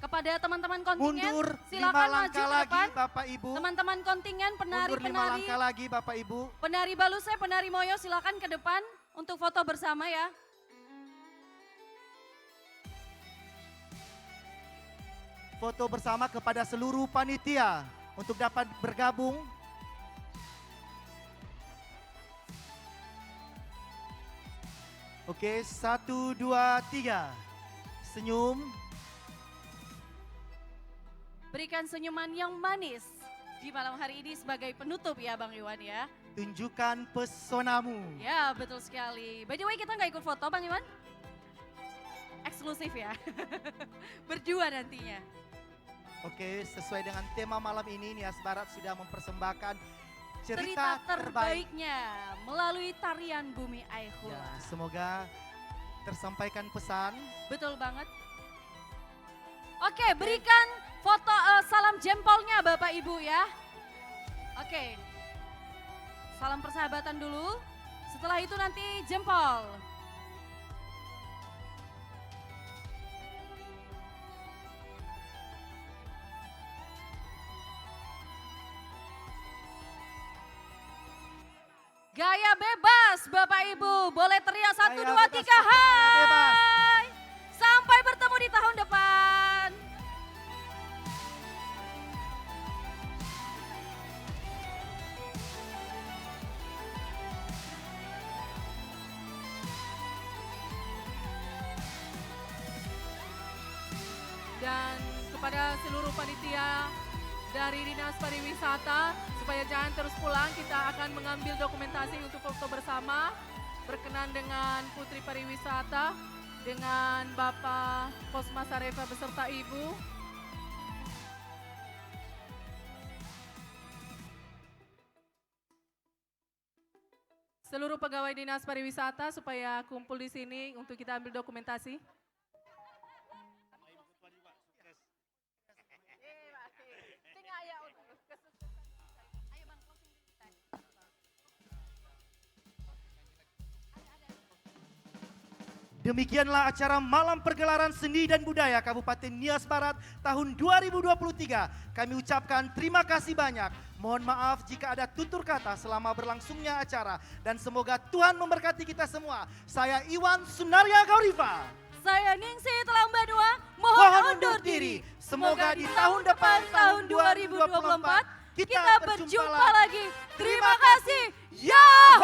Kepada teman-teman kontingen, Mundur 5 silakan maju langkah ke lagi depan. Bapak Ibu. Teman-teman kontingen, Mundur 5 penari-penari, langkah lagi Bapak Ibu. penari balusai, penari moyo, silakan ke depan untuk foto bersama ya. Foto bersama kepada seluruh panitia untuk dapat bergabung. Oke, 1, 2, 3. Senyum. Berikan senyuman yang manis di malam hari ini sebagai penutup ya Bang Iwan ya. Tunjukkan pesonamu. Ya betul sekali. By the way kita nggak ikut foto Bang Iwan? Eksklusif ya. Berdua nantinya. Oke, sesuai dengan tema malam ini Nias Barat sudah mempersembahkan Cerita terbaiknya melalui tarian Bumi Aikhula. Ya, semoga tersampaikan pesan. Betul banget. Oke, berikan foto salam jempolnya Bapak Ibu ya. Oke. Salam persahabatan dulu. Setelah itu nanti jempol. Gaya bebas Bapak Ibu, boleh teriak 1, 2, 3, hai. Sampai bertemu di tahun depan. Dan kepada seluruh panitia dari Dinas Pariwisata, supaya jangan terus pulang, kita akan mengambil dokumentasi untuk foto bersama berkenan dengan Putri Pariwisata, dengan Bapak Posma Sarefa beserta Ibu. Seluruh pegawai Dinas Pariwisata supaya kumpul di sini untuk kita ambil dokumentasi. Demikianlah acara Malam Pergelaran Seni dan Budaya Kabupaten Nias Barat tahun 2023. Kami ucapkan terima kasih banyak. Mohon maaf jika ada tutur kata selama berlangsungnya acara. Dan semoga Tuhan memberkati kita semua. Saya Iwan Sunaria Gaurifa. Saya Ningsih Telambanua, Mohon undur diri. Semoga di tahun depan, tahun 2024, kita berjumpa lagi. Terima kasih. Yahoo!